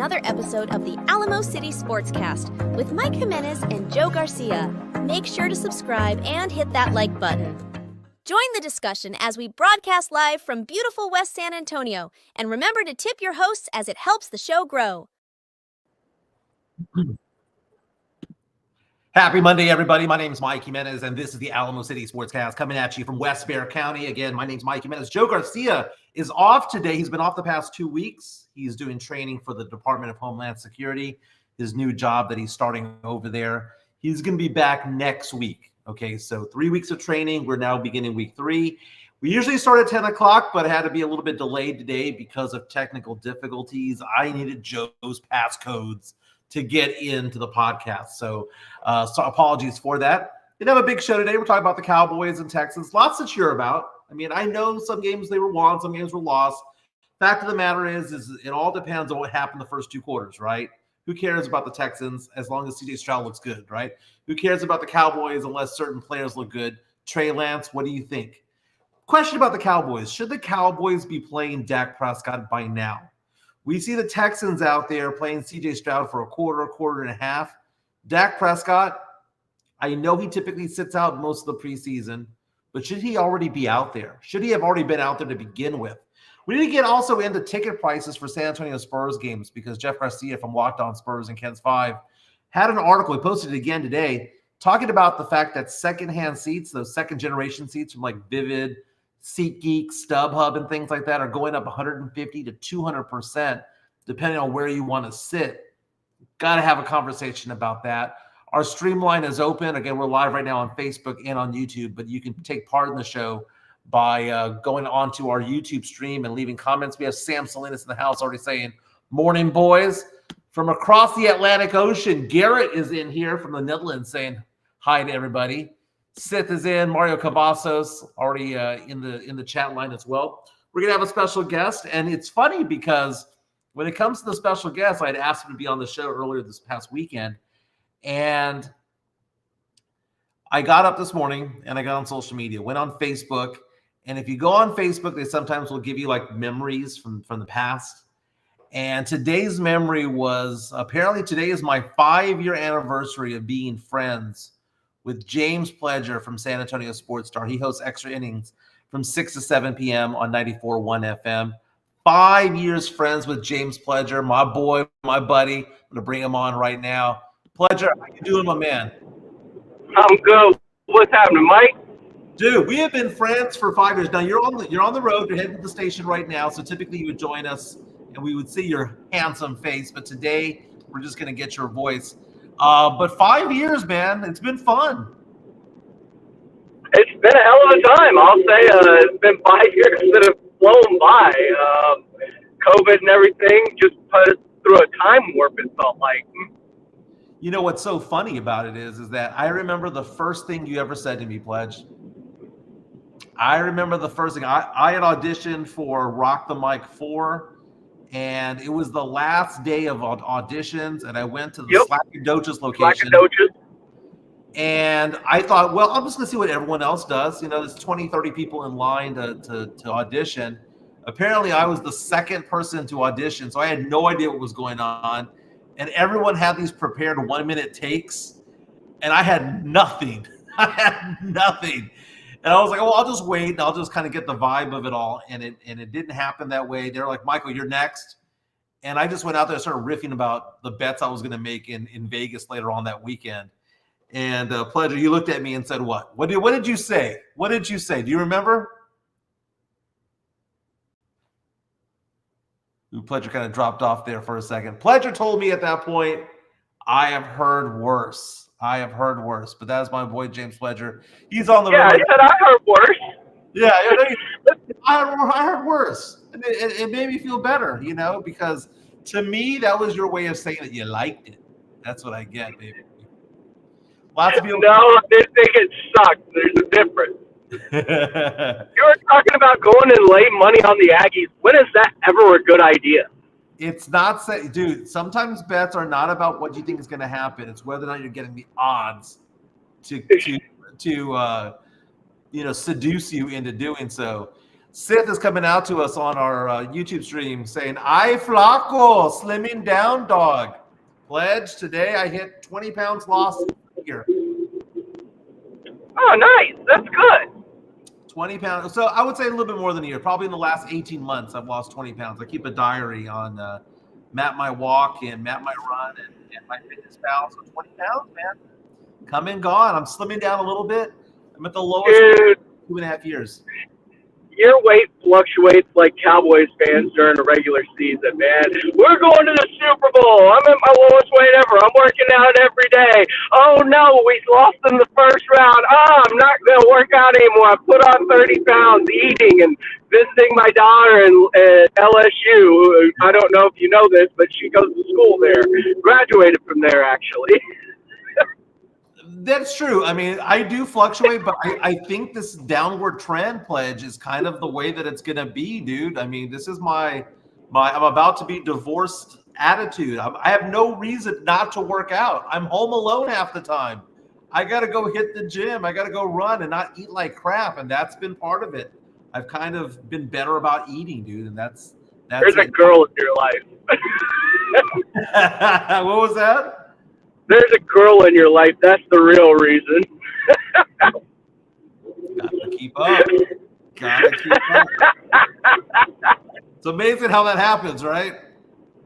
another episode of the Alamo City Sportscast with Mike Jimenez and Joe Garcia. Make sure to subscribe and hit that like button. Join the discussion as we broadcast live from beautiful West San Antonio. And remember to tip your hosts as it helps the show grow. Happy Monday, everybody. My name is Mike Jimenez, and this is the Alamo City Sportscast coming at you from West Bexar County. Again, my name is Mike Jimenez. Joe Garcia is off today. He's been off the past 2 weeks. He's doing training for the Department of Homeland Security, his new job that he's starting over there. He's going to be back next week. Okay, so 3 weeks of training. We're now beginning week 3. We usually start at 10 o'clock, but it had to be a little bit delayed today because of technical difficulties. I needed Joe's passcodes to get into the podcast. So apologies for that. We didn't have a big show today. We're talking about the Cowboys and Texans. Lots to cheer about. I mean, I know some games they were won, some games were lost. Fact of the matter is it all depends on what happened the first 2 quarters, right? Who cares about the Texans as long as CJ Stroud looks good, right? Who cares about the Cowboys unless certain players look good? Trey Lance, what do you think? Question about the Cowboys. Should the Cowboys be playing Dak Prescott by now? We see the Texans out there playing CJ Stroud for a quarter and a half. Dak Prescott, I know he typically sits out most of the preseason, but should he already be out there? Should he have already been out there to begin with? We need to get also into ticket prices for San Antonio Spurs games because Jeff Garcia from Locked On Spurs and Ken's 5 had an article, he posted it again today, talking about the fact that secondhand seats, those second-generation seats from like Vivid, SeatGeek, StubHub, and things like that are going up 150 to 200%, depending on where you want to sit. Got to have a conversation about that. Our Streamline is open. Again, we're live right now on Facebook and on YouTube, but you can take part in the show by going on to our YouTube stream and leaving comments. We have Sam Salinas in the house already saying, "Morning, boys." From across the Atlantic Ocean, Garrett is in here from the Netherlands saying hi to everybody. Sith is in, Mario Cavazos already in the chat line as well. We're going to have a special guest, and it's funny because when it comes to the special guest, I had asked him to be on the show earlier this past weekend, and I got up this morning, and I got on social media, went on Facebook, and if you go on Facebook, they sometimes will give you like memories from the past. And today's memory was, apparently today is my 5-year anniversary of being friends with James Pledger from San Antonio Sports Star. He hosts Extra Innings from 6 to 7 p.m. on 94.1 FM. 5 years friends with James Pledger, my boy, my buddy. I'm going to bring him on right now. Pledger, how you doing, my man? I'm good. What's happening, Mike? Dude, we have been friends for 5 years. Now, you're on the road. You're heading to the station right now, so typically you would join us, and we would see your handsome face. But today, we're just going to get your voice. But 5 years, man, it's been fun. It's been a hell of a time. I'll say it's been 5 years that have flown by. COVID and everything just put us through a time warp, it felt like. You know what's so funny about it is that I remember the first thing you ever said to me, Pledge. I remember the first thing. I had auditioned for Rock the Mic 4, and it was the last day of auditions, and I went to the Slackadochus location. And I thought, well, I'm just going to see what everyone else does. You know, there's 20, 30 people in line to audition. Apparently, I was the second person to audition, so I had no idea what was going on. And everyone had these prepared 1-minute takes, and I had nothing. I had nothing. And I was like, oh, I'll just wait, and I'll just kind of get the vibe of it all. And it didn't happen that way. They're like, Michael, you're next. And I just went out there and started riffing about the bets I was going to make in Vegas later on that weekend. And Pledger, you looked at me and said, what? What did you say? What did you say? Do you remember? Ooh, Pledger kind of dropped off there for a second. Pledger told me at that point, I have heard worse. I have heard worse. But that is my boy, James Pledger. He's on the road. Yeah, I said I heard worse. Yeah, I heard worse. It made me feel better, you know, because to me, that was your way of saying that you liked it. That's what I get, baby. Lots of people. No, they think it sucks. There's a difference. You were talking about going and laying money on the Aggies. When is that ever a good idea? It's not, dude, sometimes bets are not about what you think is going to happen. It's whether or not you're getting the odds to seduce you into doing so. Sith is coming out to us on our YouTube stream saying, "Ay, flaco, slimming down, dog. Pledge, today I hit 20 pounds lost here." Oh, nice. That's good. 20 pounds. So I would say a little bit more than a year. Probably in the last 18 months, I've lost 20 pounds. I keep a diary on map my walk and map my run and my fitness pal. So 20 pounds, man. Come and gone. I'm slimming down a little bit. I'm at the lowest Dude, 2.5 years. your weight fluctuates like Cowboys fans during the regular season, man. We're going to the Super Bowl. I'm at my lowest weight ever. I'm working out every day. Oh, no, we lost in the first round. Oh, I'm not going to work out anymore. I put on 30 pounds eating and visiting my daughter at LSU. I don't know if you know this, but she goes to school there. Graduated from there, actually. That's true. I mean, I do fluctuate, but I think this downward trend, Pledge, is kind of the way that it's going to be, dude. I mean, this is my I'm about to be divorced attitude. I have no reason not to work out. I'm home alone half the time. I got to go hit the gym. I got to go run and not eat like crap, and that's been part of it. I've kind of been better about eating, dude, and that's There's a girl in your life. What was that? There's a girl in your life. That's the real reason. Gotta keep up. Gotta keep up. It's amazing how that happens, right?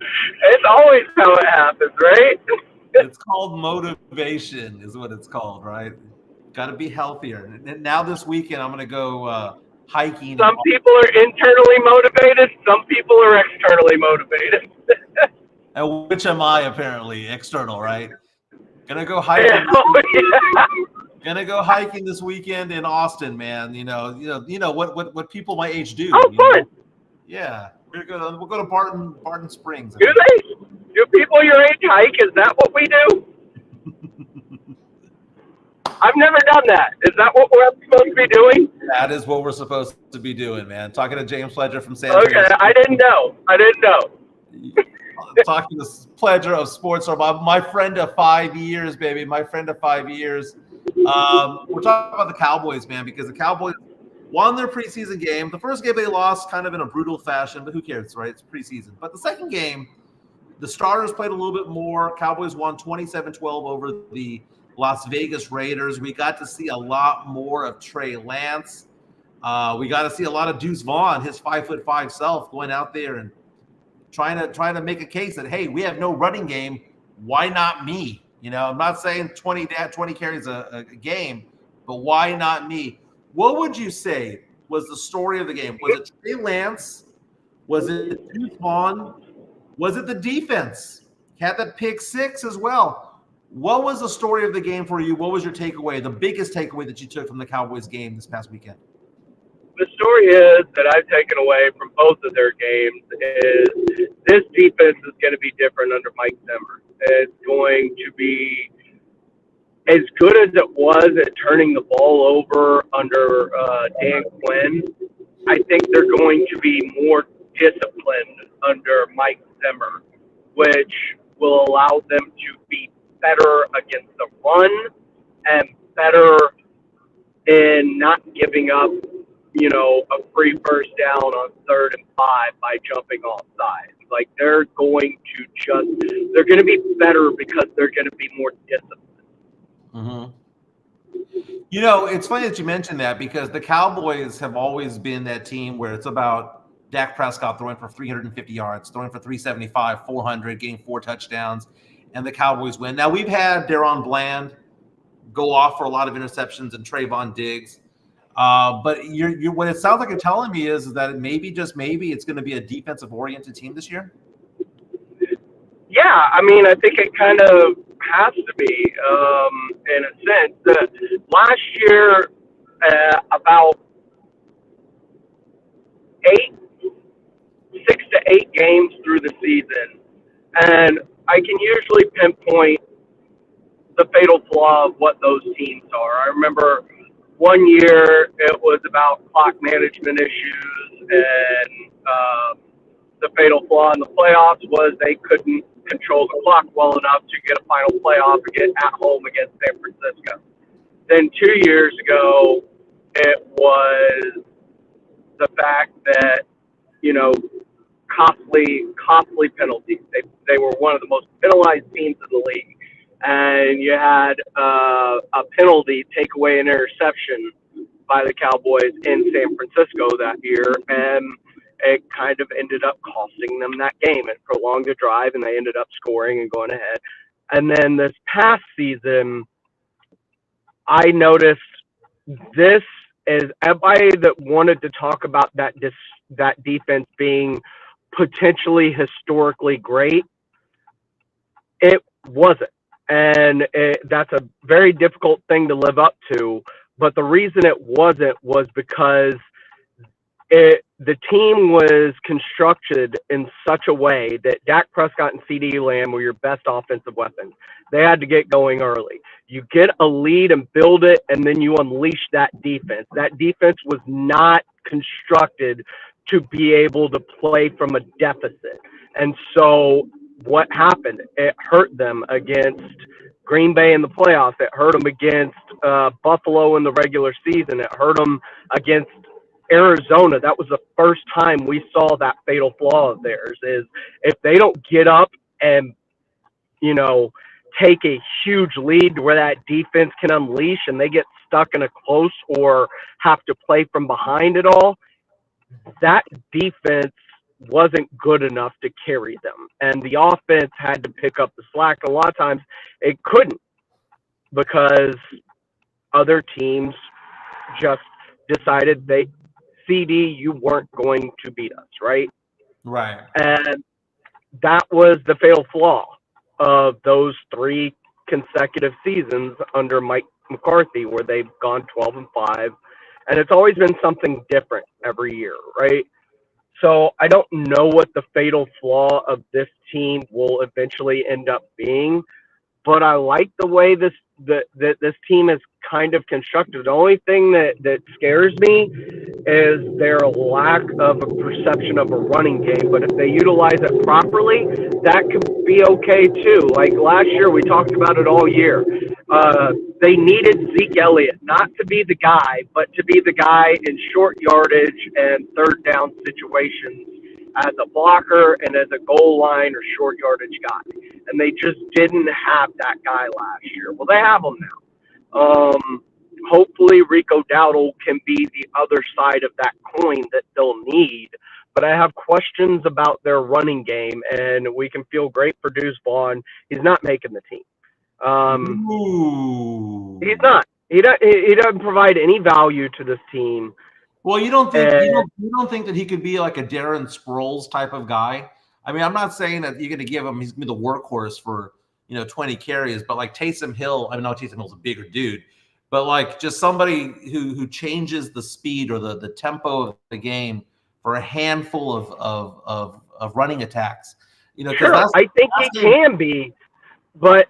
It's always how it happens, right? It's called motivation, is what it's called, right? Got to be healthier. And now this weekend, I'm going to go hiking. Some people are internally motivated. Some people are externally motivated. And which am I, apparently? External, right? Gonna go hiking. Gonna go hiking this weekend in Austin, man. You know what people my age do. Oh, fun! Yeah, we'll go to Barton Springs. Do they? Do people your age hike? Is that what we do? I've never done that. Is that what we're supposed to be doing? That is what we're supposed to be doing, man. Talking to James Pledger from San Antonio. Okay, I didn't know. Talking to Pledger of Sports, or my friend of 5 years, baby. My friend of 5 years. We're talking about the Cowboys, man, because the Cowboys won their preseason game. The first game they lost kind of in a brutal fashion, but who cares, right? It's preseason. But the second game, the starters played a little bit more. Cowboys won 27-12 over the Las Vegas Raiders. We got to see a lot more of Trey Lance. We got to see a lot of Deuce Vaughn, his 5'5" self, going out there and trying to make a case that, hey, we have no running game. Why not me? You know, I'm not saying 20 carries a game, but why not me? What would you say was the story of the game? Was it Trey Lance? Was it Deuce Vaughn? Was it the defense? Had that pick six as well. What was the story of the game for you? What was your takeaway, the biggest takeaway that you took from the Cowboys game this past weekend? The story is that I've taken away from both of their games is this defense is going to be different under Mike Zimmer. It's going to be as good as it was at turning the ball over under Dan Quinn. I think they're going to be more disciplined under Mike Zimmer, which will allow them to be better against the run and better in not giving up, you know, a free first down on 3rd and 5 by jumping off sides. Like, they're going to be better because they're going to be more disciplined. Mm-hmm. You know, it's funny that you mentioned that because the Cowboys have always been that team where it's about Dak Prescott throwing for 350 yards, throwing for 375, 400, getting 4 touchdowns, and the Cowboys win. Now, we've had Deron Bland go off for a lot of interceptions and Trayvon Diggs. But you're what it sounds like you're telling me is that maybe, just maybe, it's going to be a defensive-oriented team this year? Yeah, I mean, I think it kind of has to be, in a sense. Last year, about 6 to 8 games through the season, and I can usually pinpoint the fatal flaw of what those teams are. I remember one year it was about clock management issues, and the fatal flaw in the playoffs was they couldn't control the clock well enough to get a final playoff again at home against San Francisco. Then 2 years ago, it was the fact that, costly penalties. They were one of the most penalized teams in the league. And you had a penalty take away an interception by the Cowboys in San Francisco that year, and it kind of ended up costing them that game. It prolonged the drive, and they ended up scoring and going ahead. And then this past season, I noticed this is everybody that wanted to talk about that defense being potentially historically great. It wasn't. And that's a very difficult thing to live up to. But the reason it wasn't was because the team was constructed in such a way that Dak Prescott and CeeDee Lamb were your best offensive weapons. They had to get going early. You get a lead and build it, and then you unleash that defense. That defense was not constructed to be able to play from a deficit. And so what happened? It hurt them against Green Bay in the playoffs. It hurt them against Buffalo in the regular season. It hurt them against Arizona. That was the first time we saw that fatal flaw of theirs, is if they don't get up and, take a huge lead where that defense can unleash and they get stuck in a close or have to play from behind it all, that defense wasn't good enough to carry them. And the offense had to pick up the slack. A lot of times it couldn't, because other teams just decided CD, you weren't going to beat us, right? Right. And that was the fatal flaw of those 3 consecutive seasons under Mike McCarthy, where they've gone 12-5. And it's always been something different every year, right? So I don't know what the fatal flaw of this team will eventually end up being, but I like the way this team is kind of constructed. The only thing that scares me is their lack of a perception of a running game. But if they utilize it properly, that could be okay too. Like last year, we talked about it all year. They needed Zeke Elliott not to be the guy, but to be the guy in short yardage and third down situations as a blocker and as a goal line or short yardage guy. And they just didn't have that guy last year. Well, they have him now. Hopefully Rico Dowdle can be the other side of that coin that they'll need. But I have questions about their running game, and we can feel great for Deuce Vaughn. He's not making the team. He's not. He doesn't provide any value to this team. Well, you don't think that he could be like a Darren Sproles type of guy? I mean, I'm not saying that you're going to give him, he's going to be the workhorse for 20 carries, but like Taysom Hill, I mean, no, Taysom Hill's a bigger dude, but like just somebody who changes the speed or the tempo of the game for a handful of running attacks. Sure, I think he can be, but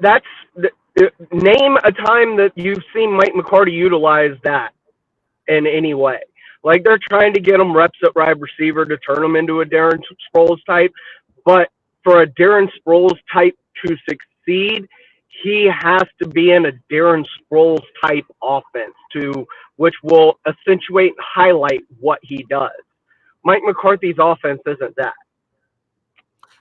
name a time that you've seen Mike McCarthy utilize that in any way. Like they're trying to get him reps at wide receiver to turn him into a Darren Sproles type, but for a Darren Sproles type to succeed, he has to be in a Darren Sproles type offense which will accentuate and highlight what he does. Mike McCarthy's offense isn't that.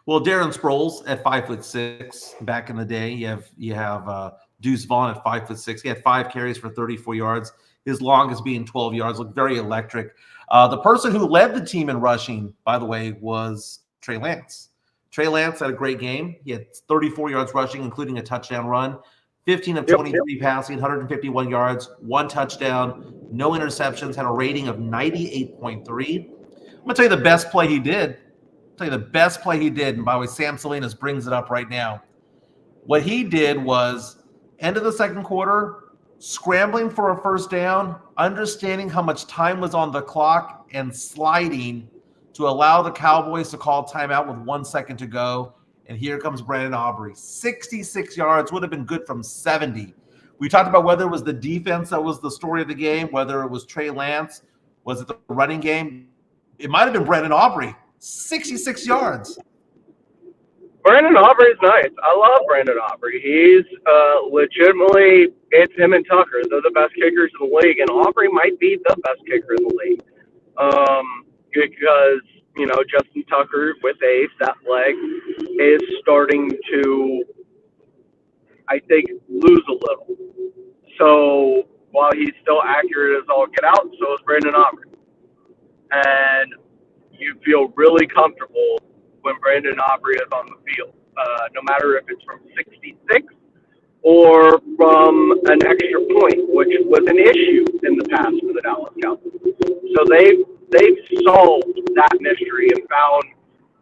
Well, Darren Sproles at 5'6" back in the day. You have Deuce Vaughn at 5'6". He had 5 carries for 34 yards. His longest being 12 yards. Looked very electric. The person who led the team in rushing, by the way, was Trey Lance. Trey Lance had a great game. He had 34 yards rushing, including a touchdown run. 15 of 23 passing, 151 yards, 1 touchdown, no interceptions, had a rating of 98.3. I'm going to tell you the best play he did. And by the way, Sam Salinas brings it up right now. What he did was, end of the second quarter, scrambling for a first down, understanding how much time was on the clock, and sliding to allow the Cowboys to call timeout with 1 second to go. And here comes Brandon Aubrey. 66 yards, would have been good from 70. We talked about whether it was the defense that was the story of the game, whether it was Trey Lance, was it the running game? It might have been Brandon Aubrey. 66 yards. Brandon Aubrey is nice. I love Brandon Aubrey. He's legitimately, it's him and Tucker. They're the best kickers in the league, and Aubrey might be the best kicker in the league. Because, Justin Tucker with that leg is starting to, I think, lose a little. So while he's still accurate as all get out, so is Brandon Aubrey. And you feel really comfortable when Brandon Aubrey is on the field, no matter if it's from 66 or from an extra point, which was an issue in the past for the Dallas Cowboys. So they've solved that mystery and found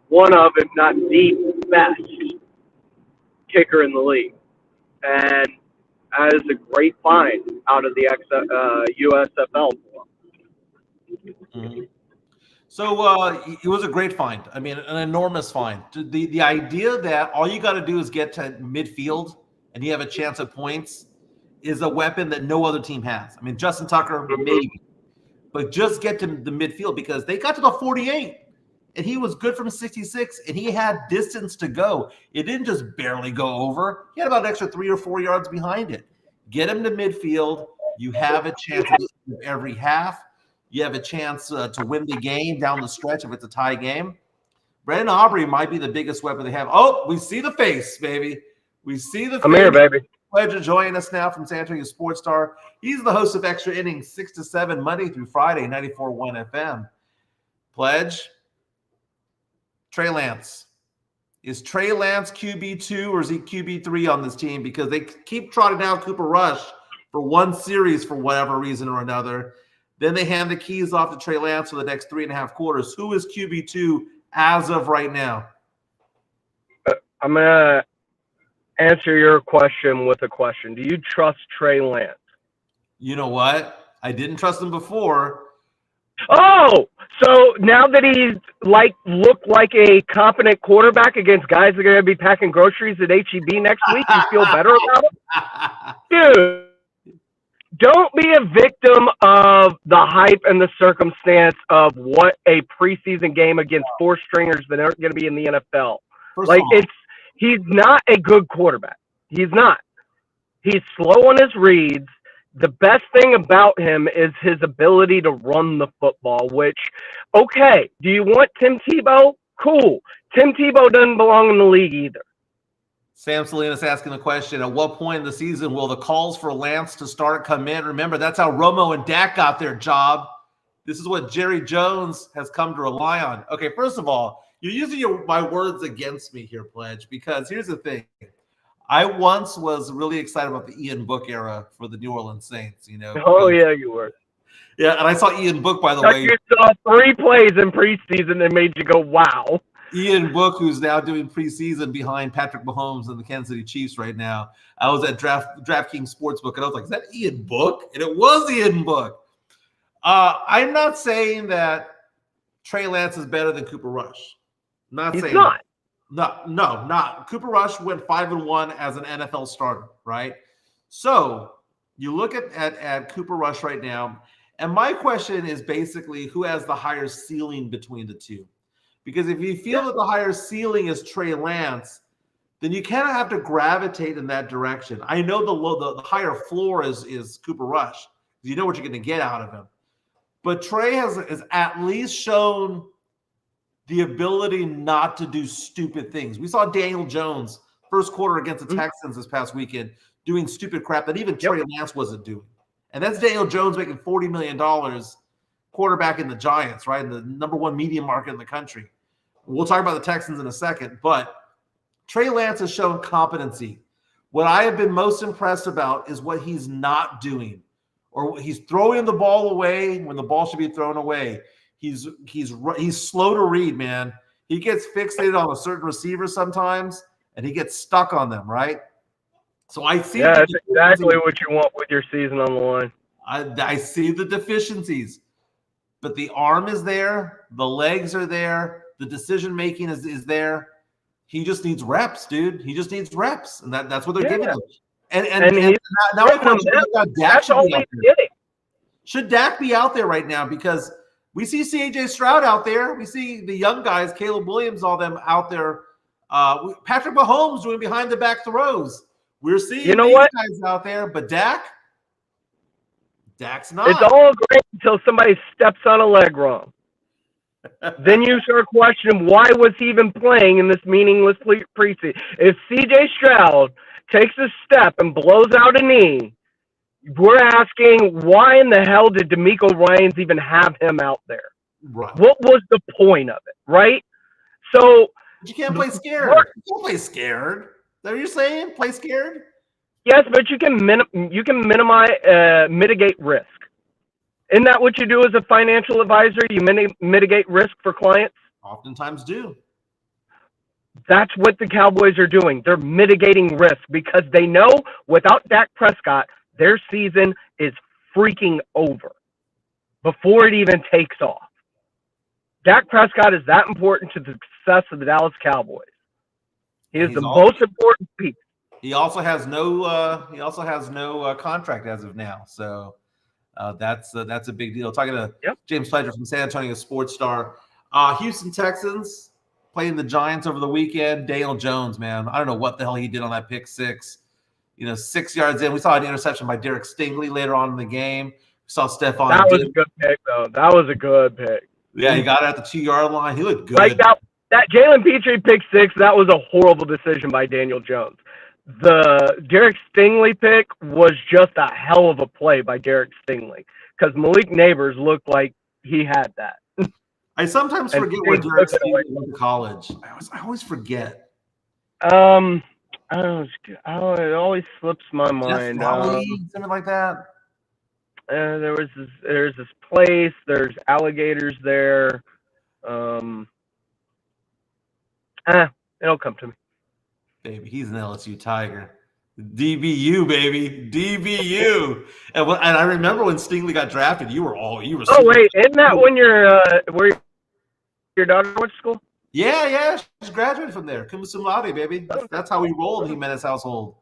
one of, if not the best kicker in the league. And that is a great find out of the USFL. Mm-hmm. So it was a great find. I mean, an enormous find. The idea that all you got to do is get to midfield and you have a chance at points is a weapon that no other team has. I mean, Justin Tucker, maybe. But just get to the midfield because they got to the 48 and he was good from 66 and he had distance to go. It didn't just barely go over. He had about an extra 3 or 4 yards behind it. Get him to midfield. You have a chance every half. You have a chance to win the game down the stretch if it's a tie game. Brandon Aubrey might be the biggest weapon they have. Oh, we see the face, baby. We see the face. I'm here, baby. Pleasure joining us now from San Antonio Sports Star. He's the host of Extra Innings 6 to 7 Monday through Friday, 94.1 FM. Pledge, Trey Lance. Is Trey Lance QB2 or is he QB3 on this team? Because they keep trotting out Cooper Rush for one series for whatever reason or another. Then they hand the keys off to Trey Lance for the next 3.5 quarters. Who is QB2 as of right now? I'm going to answer your question with a question. Do you trust Trey Lance? You know what? I didn't trust him before. Oh, so now that he's looked like a competent quarterback against guys that are going to be packing groceries at HEB next week, you feel better about it? Dude. Don't be a victim of the hype and the circumstance of what a preseason game against four stringers that aren't going to be in the NFL. He's not a good quarterback. He's not. He's slow on his reads. The best thing about him is his ability to run the football, which, okay, do you want Tim Tebow? Cool. Tim Tebow doesn't belong in the league either. Sam Salinas asking the question, at what point in the season will the calls for Lance to start come in? Remember, that's how Romo and Dak got their job. This is what Jerry Jones has come to rely on. Okay, first of all, you're using my words against me here, Pledge, because here's the thing. I once was really excited about the Ian Book era for the New Orleans Saints, Oh, yeah, you were. Yeah, and I saw Ian Book, by the way. You saw 3 plays in preseason that made you go, wow. Ian Book, who's now doing preseason behind Patrick Mahomes and the Kansas City Chiefs right now. I was at DraftKings Sportsbook, and I was like, is that Ian Book? And it was Ian Book. I'm not saying that Trey Lance is better than Cooper Rush. He's not. No, not. Cooper Rush went 5-1 as an NFL starter, right? So you look at Cooper Rush right now, and my question is basically who has the higher ceiling between the two? Because if you feel that the higher ceiling is Trey Lance, then you kind of have to gravitate in that direction. I know the higher floor is Cooper Rush. You know what you're going to get out of him. But Trey has at least shown the ability not to do stupid things. We saw Daniel Jones first quarter against the Texans this past weekend doing stupid crap that even Trey Lance wasn't doing. And that's Daniel Jones making $40 million quarterback in the Giants, right? In the number one media market in the country. We'll talk about the Texans in a second, but Trey Lance has shown competency. What I have been most impressed about is what he's not doing, or he's throwing the ball away when the ball should be thrown away. He's slow to read, man. He gets fixated on a certain receiver sometimes, and he gets stuck on them, right? So I see. Yeah, that's exactly what you want with your season on the line. I see the deficiencies, but the arm is there, the legs are there. The decision-making is there. He just needs reps, dude. He just needs reps, and that's what they're giving him. And now I question about Dak should be out there. Should Dak be out there right now? Because we see CJ Stroud out there. We see the young guys, Caleb Williams, all them out there. Patrick Mahomes doing behind-the-back throws. We're seeing these guys out there, but Dak Dak's not. It's all great until somebody steps on a leg wrong. Then you start questioning, why was he even playing in this meaningless preseason? If CJ Stroud takes a step and blows out a knee, we're asking, why in the hell did DeMeco Ryans even have him out there? Right. What was the point of it, right? So you can't play scared. You can't play scared. Is that what you're saying? Play scared? Yes, but you can minimize, mitigate risk. Isn't that what you do as a financial advisor? You mitigate risk for clients? Oftentimes do. That's what the Cowboys are doing. They're mitigating risk because they know without Dak Prescott, their season is freaking over before it even takes off. Dak Prescott is that important to the success of the Dallas Cowboys. He is the most important piece. He also has no contract as of now, so that's a big deal. Talking to James Pledger from San Antonio Sports Star. Houston Texans playing the Giants over the weekend. Daniel Jones, man, I don't know what the hell he did on that pick six. 6 yards in, we saw an interception by Derek Stingley later on in the game. We saw Stephon. That was a good pick, though. That was a good pick. Yeah, he got it at the 2-yard line. He looked good. Like that Jalen Petrie pick six, that was a horrible decision by Daniel Jones. The Derek Stingley pick was just a hell of a play by Derek Stingley because Malik Neighbors looked like he had that. I sometimes forget where Derek Stingley went to college. I always forget. I don't know. It always slips my mind. Something like that. There's this place. There's alligators there. It'll come to me. Baby, he's an LSU Tiger. DBU, baby, DBU. And I remember when Stingley got drafted, you were. Oh wait, isn't that when where your daughter went to school? Yeah, she's graduated from there. Cum laude, baby. That's how we roll in the Jimenez household.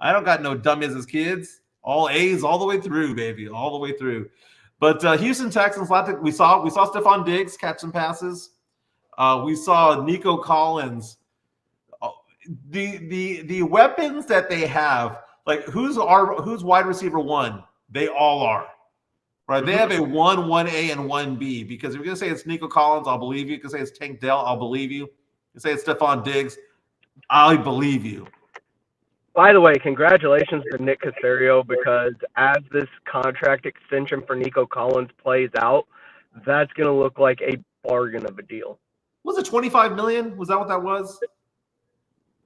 I don't got no dummies as kids. All A's all the way through, baby, all the way through. But Houston Texans, we saw Stephon Diggs catch some passes. We saw Nico Collins. The weapons that they have, like who's wide receiver one? They all are. Right, they have a 1A, and 1B, because if you're going to say it's Nico Collins, I'll believe you. You can say it's Tank Dell, I'll believe you. You can say it's Stephon Diggs, I believe you. By the way, congratulations to Nick Caserio, because as this contract extension for Nico Collins plays out, that's going to look like a bargain of a deal. Was it $25 million? Was that what that was?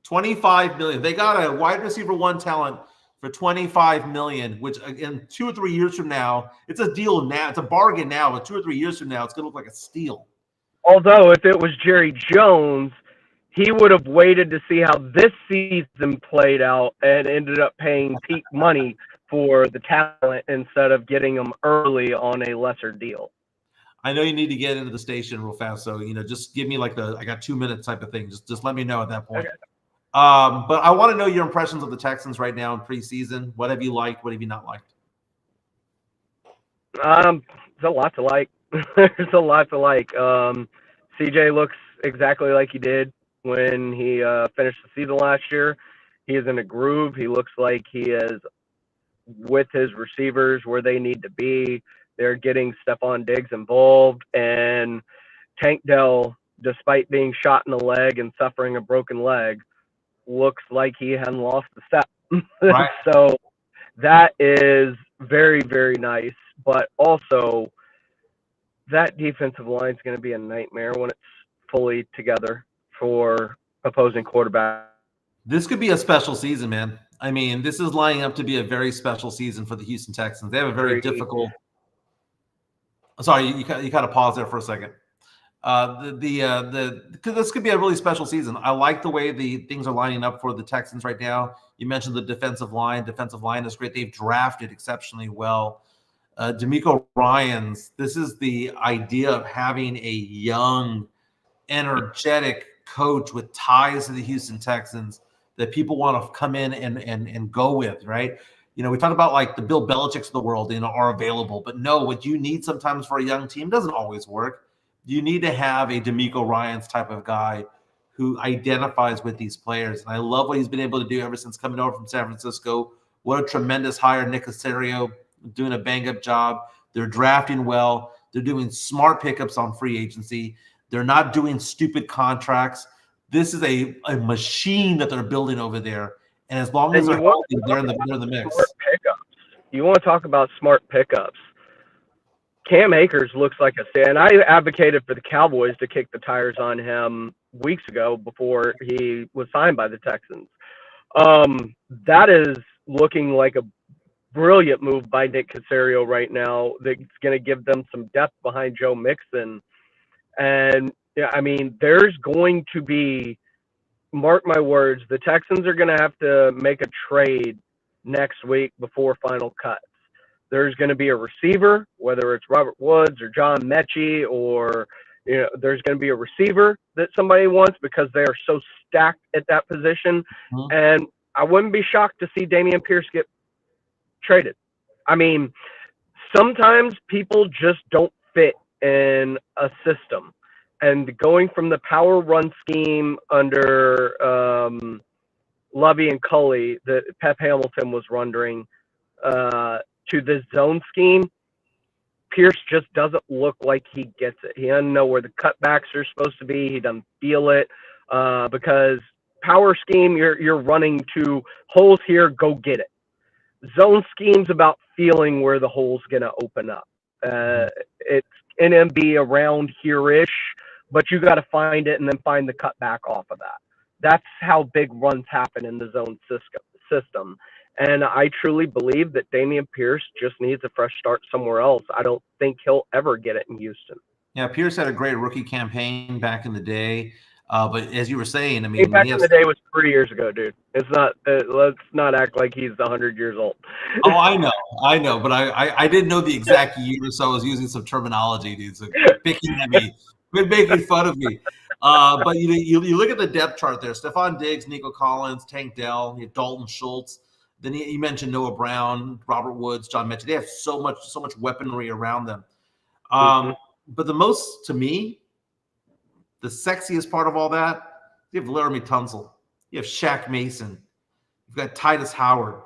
$25 million. They got a wide receiver one talent for $25 million, which in 2 or 3 years from now, it's a deal now. It's a bargain now, but 2 or 3 years from now, it's going to look like a steal. Although, if it was Jerry Jones, he would have waited to see how this season played out and ended up paying peak money for the talent instead of getting them early on a lesser deal. I know you need to get into the station real fast, so just give me like I got 2 minutes type of thing. Just let me know at that point. Okay. But I want to know your impressions of the Texans right now in preseason. What have you liked? What have you not liked? There's a lot to like. There's a lot to like. CJ looks exactly like he did when he finished the season last year. He is in a groove. He looks like he is with his receivers where they need to be. They're getting Stephon Diggs involved. And Tank Dell, despite being shot in the leg and suffering a broken leg, looks like he hadn't lost the step. Right. So that is very, very nice. But also, that defensive line is going to be a nightmare when it's fully together for opposing quarterback. This could be a special season, man. I mean, this is lining up to be a very special season for the Houston Texans. They have a very difficult. Sorry, you kind of pause there for a second. This could be a really special season. I like the way the things are lining up for the Texans right now. You mentioned the defensive line. Defensive line is great. They've drafted exceptionally well. DeMeco Ryans, this is the idea of having a young, energetic coach with ties to the Houston Texans that people want to come in and go with, right? We talk about like the Bill Belichick's of the world, are available, but no, what you need sometimes for a young team doesn't always work. You need to have a DeMeco Ryans type of guy who identifies with these players. And I love what he's been able to do ever since coming over from San Francisco. What a tremendous hire Nick Caserio doing a bang-up job. They're drafting well. They're doing smart pickups on free agency. They're not doing stupid contracts. This is a machine that they're building over there. And as long as they're healthy, they're in the mix. Smart pickups. You want to talk about smart pickups. Cam Akers looks like a stand. I advocated for the Cowboys to kick the tires on him weeks ago before he was signed by the Texans. That is looking like a brilliant move by Nick Caserio right now. That's going to give them some depth behind Joe Mixon. And, yeah, I mean, there's going to be, mark my words, the Texans are going to have to make a trade next week before final cuts. There's going to be a receiver, whether it's Robert Woods or John Mechie, or there's going to be a receiver that somebody wants because they are so stacked at that position. Mm-hmm. And I wouldn't be shocked to see Dameon Pierce get traded. I mean, sometimes people just don't fit in a system. And going from the power run scheme under Lovey and Culley that Pep Hamilton was running to this zone scheme, Pierce just doesn't look like he gets it. He doesn't know where the cutbacks are supposed to be. He doesn't feel it because power scheme, you're running to holes here, go get it. Zone scheme's about feeling where the hole's going to open up. It's NMB around here-ish, but you got to find it and then find the cutback off of that. That's how big runs happen in the zone system. And I truly believe that Dameon Pierce just needs a fresh start somewhere else. I don't think he'll ever get it in Houston. Yeah, Pierce had a great rookie campaign back in the day. But as you were saying, I mean, back in the day was 3 years ago, dude. It's not. Let's not act like he's 100 years old. Oh, I know, but I didn't know the exact year, so I was using some terminology, dude. So picking at me, quit making fun of me. But you look at the depth chart there: Stephon Diggs, Nico Collins, Tank Dell, you have Dalton Schultz. Then you mentioned Noah Brown, Robert Woods, John Mechie. They have so much weaponry around them. But the most, to me, the sexiest part of all that, you have Laramie Tunsil. You have Shaq Mason. You've got Titus Howard.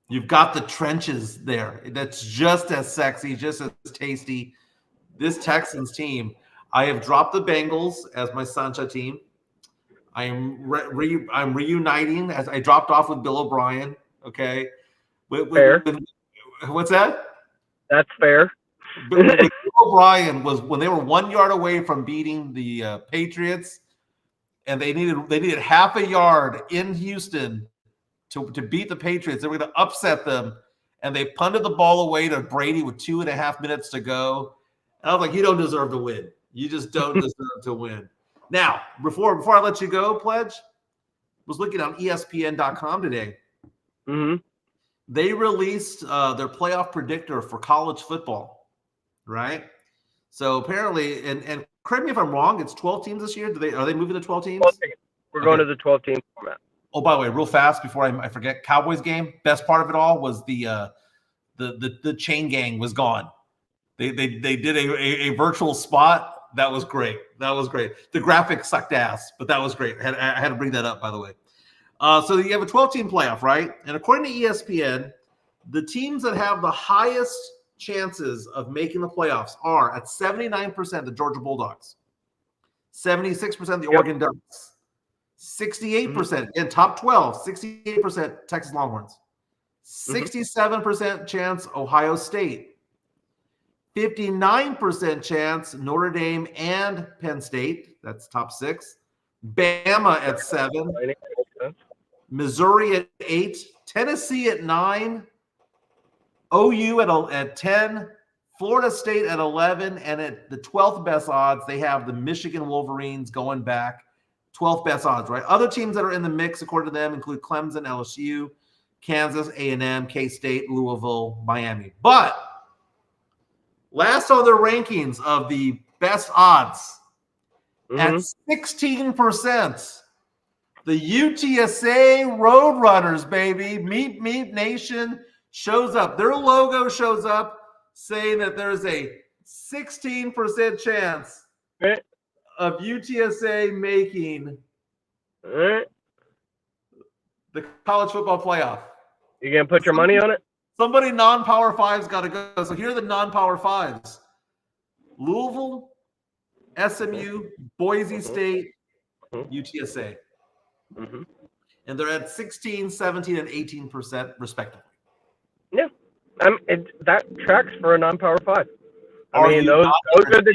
You've got the trenches there. That's just as sexy, just as tasty. This Texans team, I have dropped the Bengals as my Sancha team. I'm reuniting, as I dropped off with Bill O'Brien. Okay. Fair. What's that? That's fair. Bill O'Brien was when they were 1 yard away from beating the Patriots, and they needed half a yard in Houston to beat the Patriots. They were going to upset them, and they punted the ball away to Brady with 2.5 minutes to go. And I was like, you don't deserve to win. You just don't deserve to win. Now, before I let you go, Pledge, was looking on ESPN.com today. Mm-hmm. They released their playoff predictor for college football, right? So apparently, and correct me if I'm wrong, it's 12 teams this year. Are they moving to 12 teams? We're going to the 12-team format. Oh, by the way, real fast before I forget, Cowboys game. Best part of it all was the chain gang was gone. They did a virtual spot. That was great. The graphics sucked ass, but that was great. I had to bring that up, by the way. So you have a 12-team playoff, right? And according to ESPN, the teams that have the highest chances of making the playoffs are at 79% the Georgia Bulldogs, 76% the Oregon Ducks, 68%, in top 12, 68% Texas Longhorns, 67% chance Ohio State, 59% chance Notre Dame and Penn State, that's top 6, Bama at 7, Missouri at 8, Tennessee at 9, OU at 10, Florida State at 11, and at the 12th best odds, they have the Michigan Wolverines going back, 12th best odds, right? Other teams that are in the mix, according to them, include Clemson, LSU, Kansas, A&M, K-State, Louisville, Miami. But last on their rankings of the best odds, at 16%, the UTSA Roadrunners, baby, Meep Nation shows up. Their logo shows up saying that there's a 16% chance of UTSA making the college football playoff. You going to put your money on it? Somebody non-power fives got to go. So here are the non-power fives: Louisville, SMU, Boise State, UTSA. Mm-hmm. And they're at 16, 17, and 18% respectively. Yeah, that tracks for a non-power five. I Are mean, you those not are the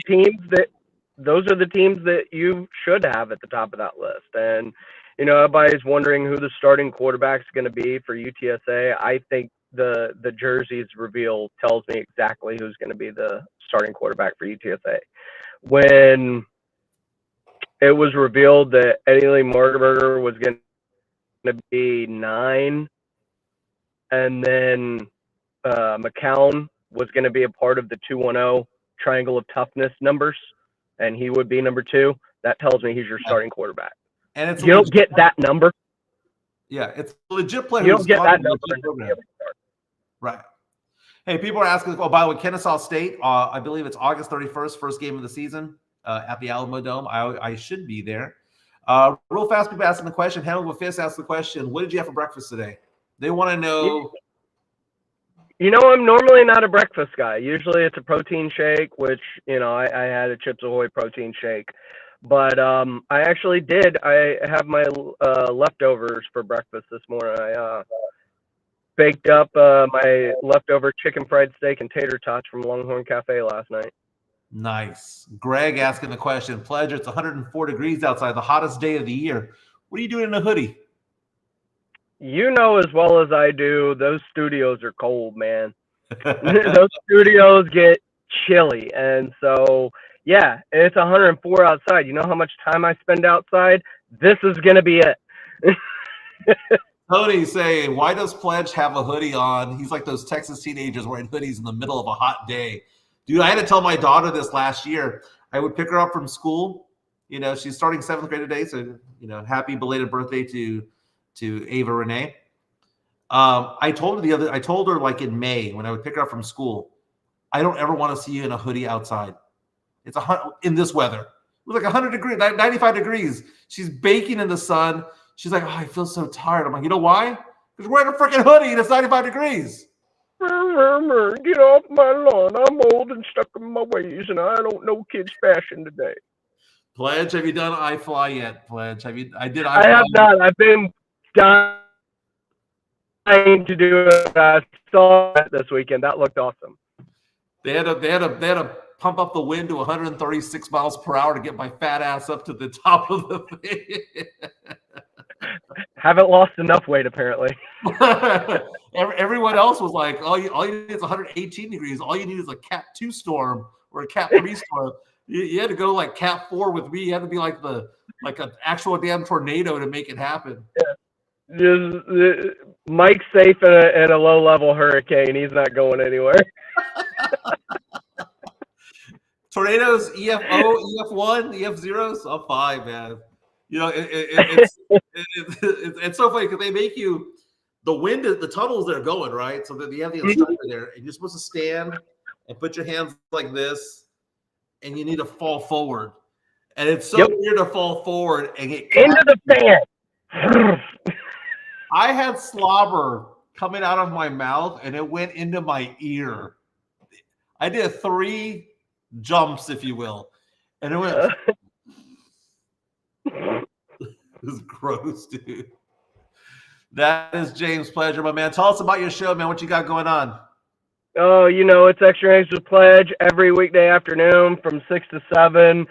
teams that you should have at the top of that list. And everybody's wondering who the starting quarterback is going to be for UTSA. I think the jerseys reveal tells me exactly who's going to be the starting quarterback for UTSA. When it was revealed that Eddie Lee Morgenberger was going to be 9, and then McCown was going to be a part of the 2-1-0 triangle of toughness numbers, and he would be number 2. That tells me he's your starting quarterback. And it's you don't get that number. Yeah, it's a legit player. You don't get that number. Right. Hey, people are asking, oh, by the way, Kennesaw State, I believe it's August 31st, first game of the season at the Alamo Dome. I should be there. Real fast, people asking the question. Hannibal Fist asked the question, what did you have for breakfast today? They want to know. I'm normally not a breakfast guy. Usually it's a protein shake, which, I had a Chips Ahoy protein shake. But I actually did. I have my leftovers for breakfast this morning. I baked up my leftover chicken fried steak and tater tots from Longhorn Cafe last night. Nice. Greg asking the question, Pledge, it's 104 degrees outside, the hottest day of the year. What are you doing in a hoodie? You know as well as I do, those studios are cold, man. Those studios get chilly. And so, yeah, it's 104 outside. You know how much time I spend outside? This is going to be it. Tony's saying, why does Pledge have a hoodie on? He's like those Texas teenagers wearing hoodies in the middle of a hot day. Dude, I had to tell my daughter this last year. I would pick her up from school. She's starting 7th grade today. So, happy belated birthday to Ava Renee. I told her like in May when I would pick her up from school, I don't ever want to see you in a hoodie outside. It's in this weather. It was like 100 degrees, 95 degrees. She's baking in the sun. She's like, oh, I feel so tired. I'm like, you know why? Because we're wearing a freaking hoodie and it's 95 degrees. Get off my lawn. I'm old and stuck in my ways, and I don't know kids' fashion today. Pledge, have you done iFly yet? Pledge, have you? I did. I have not. I've been dying to do it. I saw it this weekend. That looked awesome. They had to pump up the wind to 136 miles per hour to get my fat ass up to the top of the thing. Haven't lost enough weight, apparently. Everyone else was like, all you need is 118 degrees. All you need is a Cat 2 storm or a Cat 3 storm. You had to go like Cat 4 with me. You had to be like an actual damn tornado to make it happen. Yeah. Mike's safe in a low-level hurricane. He's not going anywhere. Tornadoes, EFO, EF1, EF0, so I'm fine, man. It's so funny because they make you the wind, the tunnels they're going, right? So that you have the instructor there, and you're supposed to stand and put your hands like this, and you need to fall forward. And it's so weird to fall forward and get into the fan. I had slobber coming out of my mouth, and it went into my ear. I did 3 jumps, if you will, and it went. This is gross, dude. That is James Pleasure, my man. Tell us about your show, man. What you got going on? Oh, it's Extra Innings with Pledge every weekday afternoon from 6 to 7.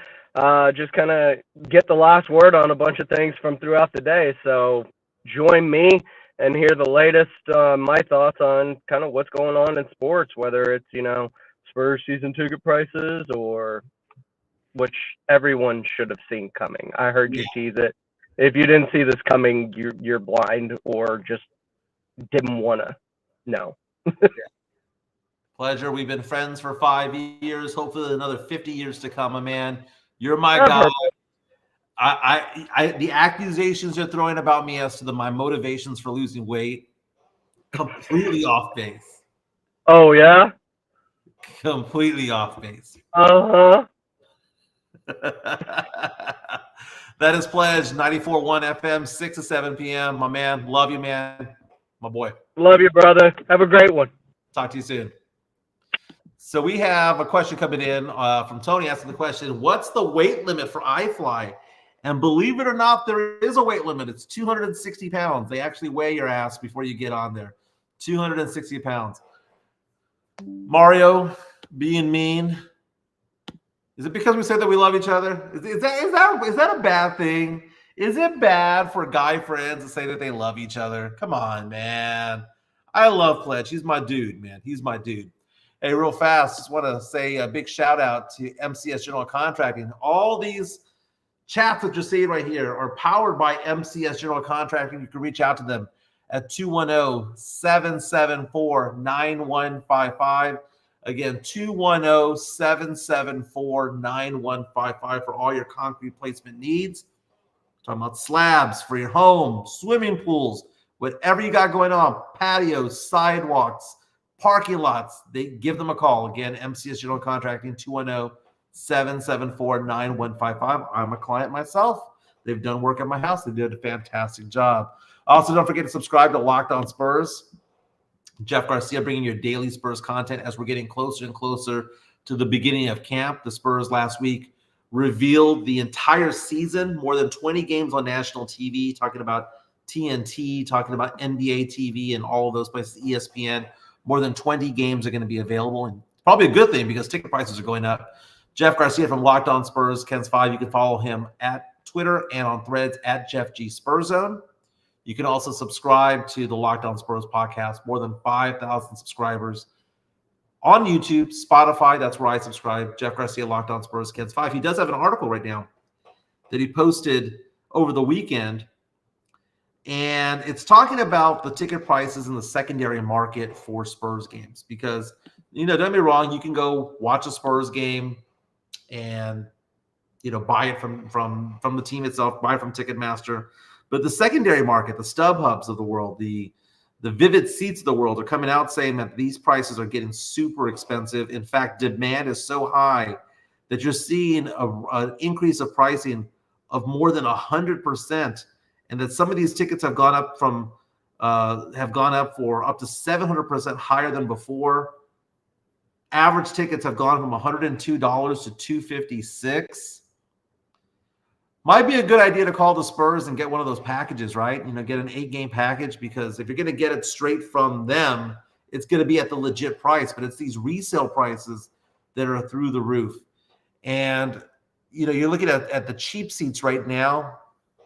Just kind of get the last word on a bunch of things from throughout the day. So join me and hear the latest, my thoughts on kind of what's going on in sports, whether it's, Spurs season ticket prices or which everyone should have seen coming. I heard you tease it. If you didn't see this coming, you're blind or just didn't want to know. Pleasure. We've been friends for 5 years, hopefully another 50 years to come, my man. You're my guy. The accusations you're throwing about me as to my motivations for losing weight, completely off base. Oh, yeah? Completely off base. Uh-huh. That is Pledge, 94.1 FM, 6 to 7 p.m. My man, love you, man. my boy. Love you, brother. Have a great one. Talk to you soon. So we have a question coming in from Tony asking the question, what's the weight limit for iFly? And believe it or not, there is a weight limit. It's 260 pounds. They actually weigh your ass before you get on there. 260 pounds. Mario, being mean. Is it because we said that we love each other? Is that a bad thing? Is it bad for guy friends to say that they love each other? Come on, man. I love Pledge. He's my dude, man. He's my dude. Hey, real fast, just want to say a big shout out to MCS General Contracting. All these chats that you're seeing right here are powered by MCS General Contracting. You can reach out to them at 210-774-9155. Again, 210-774-9155 for all your concrete placement needs. Talking about slabs for your home, swimming pools, whatever you got going on, patios, sidewalks, parking lots. They give them a call. Again, MCS General Contracting, 210-774-9155. I'm a client myself. They've done work at my house. They did a fantastic job. Also, don't forget to subscribe to Locked On Spurs. Jeff Garcia bringing your daily Spurs content as we're getting closer and closer to the beginning of camp. The Spurs last week revealed the entire season, more than 20 games on national TV, talking about TNT, talking about NBA TV and all of those places, ESPN. More than 20 games are going to be available, and probably a good thing because ticket prices are going up. Jeff Garcia from Locked On Spurs, Ken's 5. You can follow him at Twitter and on Threads at Jeff G Spurzone. You can also subscribe to the Locked On Spurs podcast. More than 5,000 subscribers on YouTube, Spotify. That's where I subscribe. Jeff Garcia, Locked On Spurs, Ken's 5. He does have an article right now that he posted over the weekend, and it's talking about the ticket prices in the secondary market for Spurs games. Because, don't get me wrong, you can go watch a Spurs game and, buy it from the team itself, buy it from Ticketmaster. But the secondary market, the StubHubs of the world, the Vivid Seats of the world are coming out saying that these prices are getting super expensive. In fact, demand is so high that you're seeing an increase of pricing of more than 100%. And that some of these tickets have gone up for up to 700% higher than before. Average tickets have gone from $102 to $256. Might be a good idea to call the Spurs and get one of those packages, right? Get an 8-game package, because if you're going to get it straight from them, it's going to be at the legit price. But it's these resale prices that are through the roof. And, you're looking at the cheap seats right now.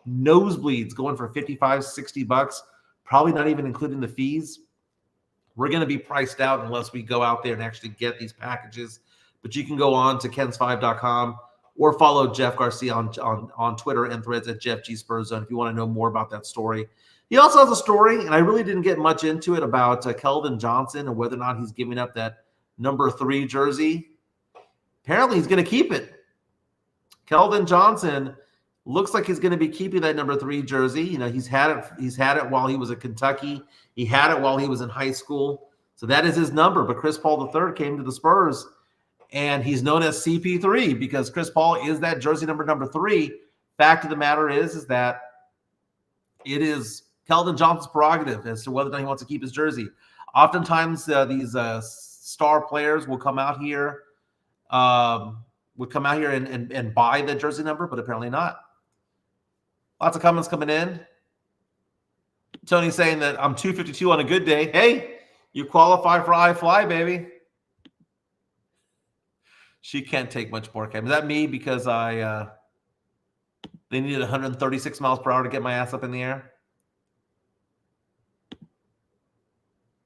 Nosebleeds going for $55, $60, probably not even including the fees. We're going to be priced out unless we go out there and actually get these packages. But you can go on to kens5.com or follow Jeff Garcia on Twitter and Threads at Jeff G Spurzone if you want to know more about that story. He also has a story, and I really didn't get much into it, about Keldon Johnson and whether or not he's giving up that number 3 jersey. Apparently, he's going to keep it. Keldon Johnson looks like he's going to be keeping that number 3 jersey. He's had it while he was at Kentucky. He had it while he was in high school. So that is his number. But Chris Paul III came to the Spurs, and he's known as CP3 because Chris Paul is that jersey number 3. Fact of the matter is that it is Keldon Johnson's prerogative as to whether or not he wants to keep his jersey. Oftentimes, these star players will come out here, and buy the jersey number, but apparently not. Lots of comments coming in. Tony saying that I'm 252 on a good day. Hey, you qualify for iFly, baby. She can't take much more. Is that me because they needed 136 miles per hour to get my ass up in the air?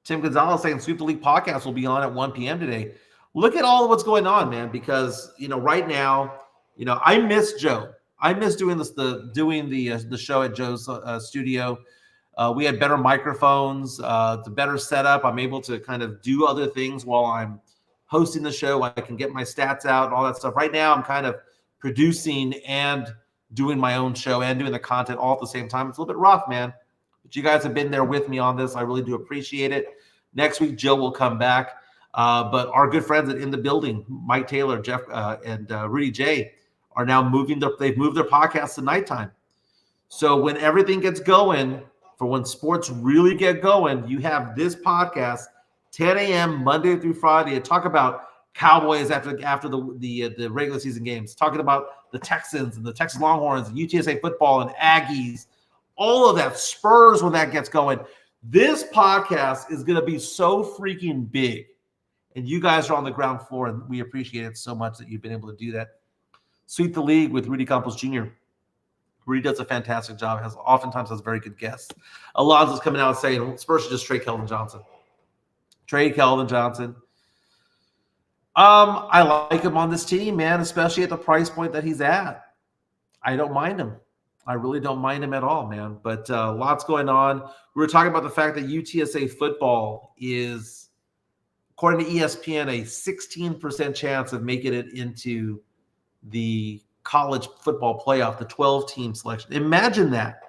Tim Gonzalez saying Sweep the League podcast will be on at 1 p.m. today. Look at all of what's going on, man, because, right now, I miss Joe. I miss doing the show at Joe's studio. We had better microphones, the better setup. I'm able to kind of do other things while I'm hosting the show. I can get my stats out and all that stuff. Right now, I'm kind of producing and doing my own show and doing the content all at the same time. It's a little bit rough, man. But you guys have been there with me on this. I really do appreciate it. Next week, Joe will come back. But our good friends in the building, Mike Taylor, Jeff, and Rudy J, are now they've moved their podcast to nighttime. So when everything gets going, for when sports really get going. You have this podcast, 10 a.m. Monday through Friday, to talk about Cowboys after the regular season games, talking about the Texans and the Texas Longhorns, and UTSA football and Aggies, all of that, Spurs when that gets going. This podcast is going to be so freaking big, and you guys are on the ground floor, and we appreciate it so much that you've been able to do that. Sweep the League with Rudy Campos Jr. Rudy does a fantastic job, oftentimes has very good guests. Alonzo's coming out saying Spurs should just trade Keldon Johnson. Trade Keldon Johnson. I like him on this team, man, especially at the price point that he's at. I don't mind him. I really don't mind him at all, man. But lots going on. We were talking about the fact that UTSA football is, according to ESPN, a 16% chance of making it into the college football playoff, the 12-team selection. Imagine that.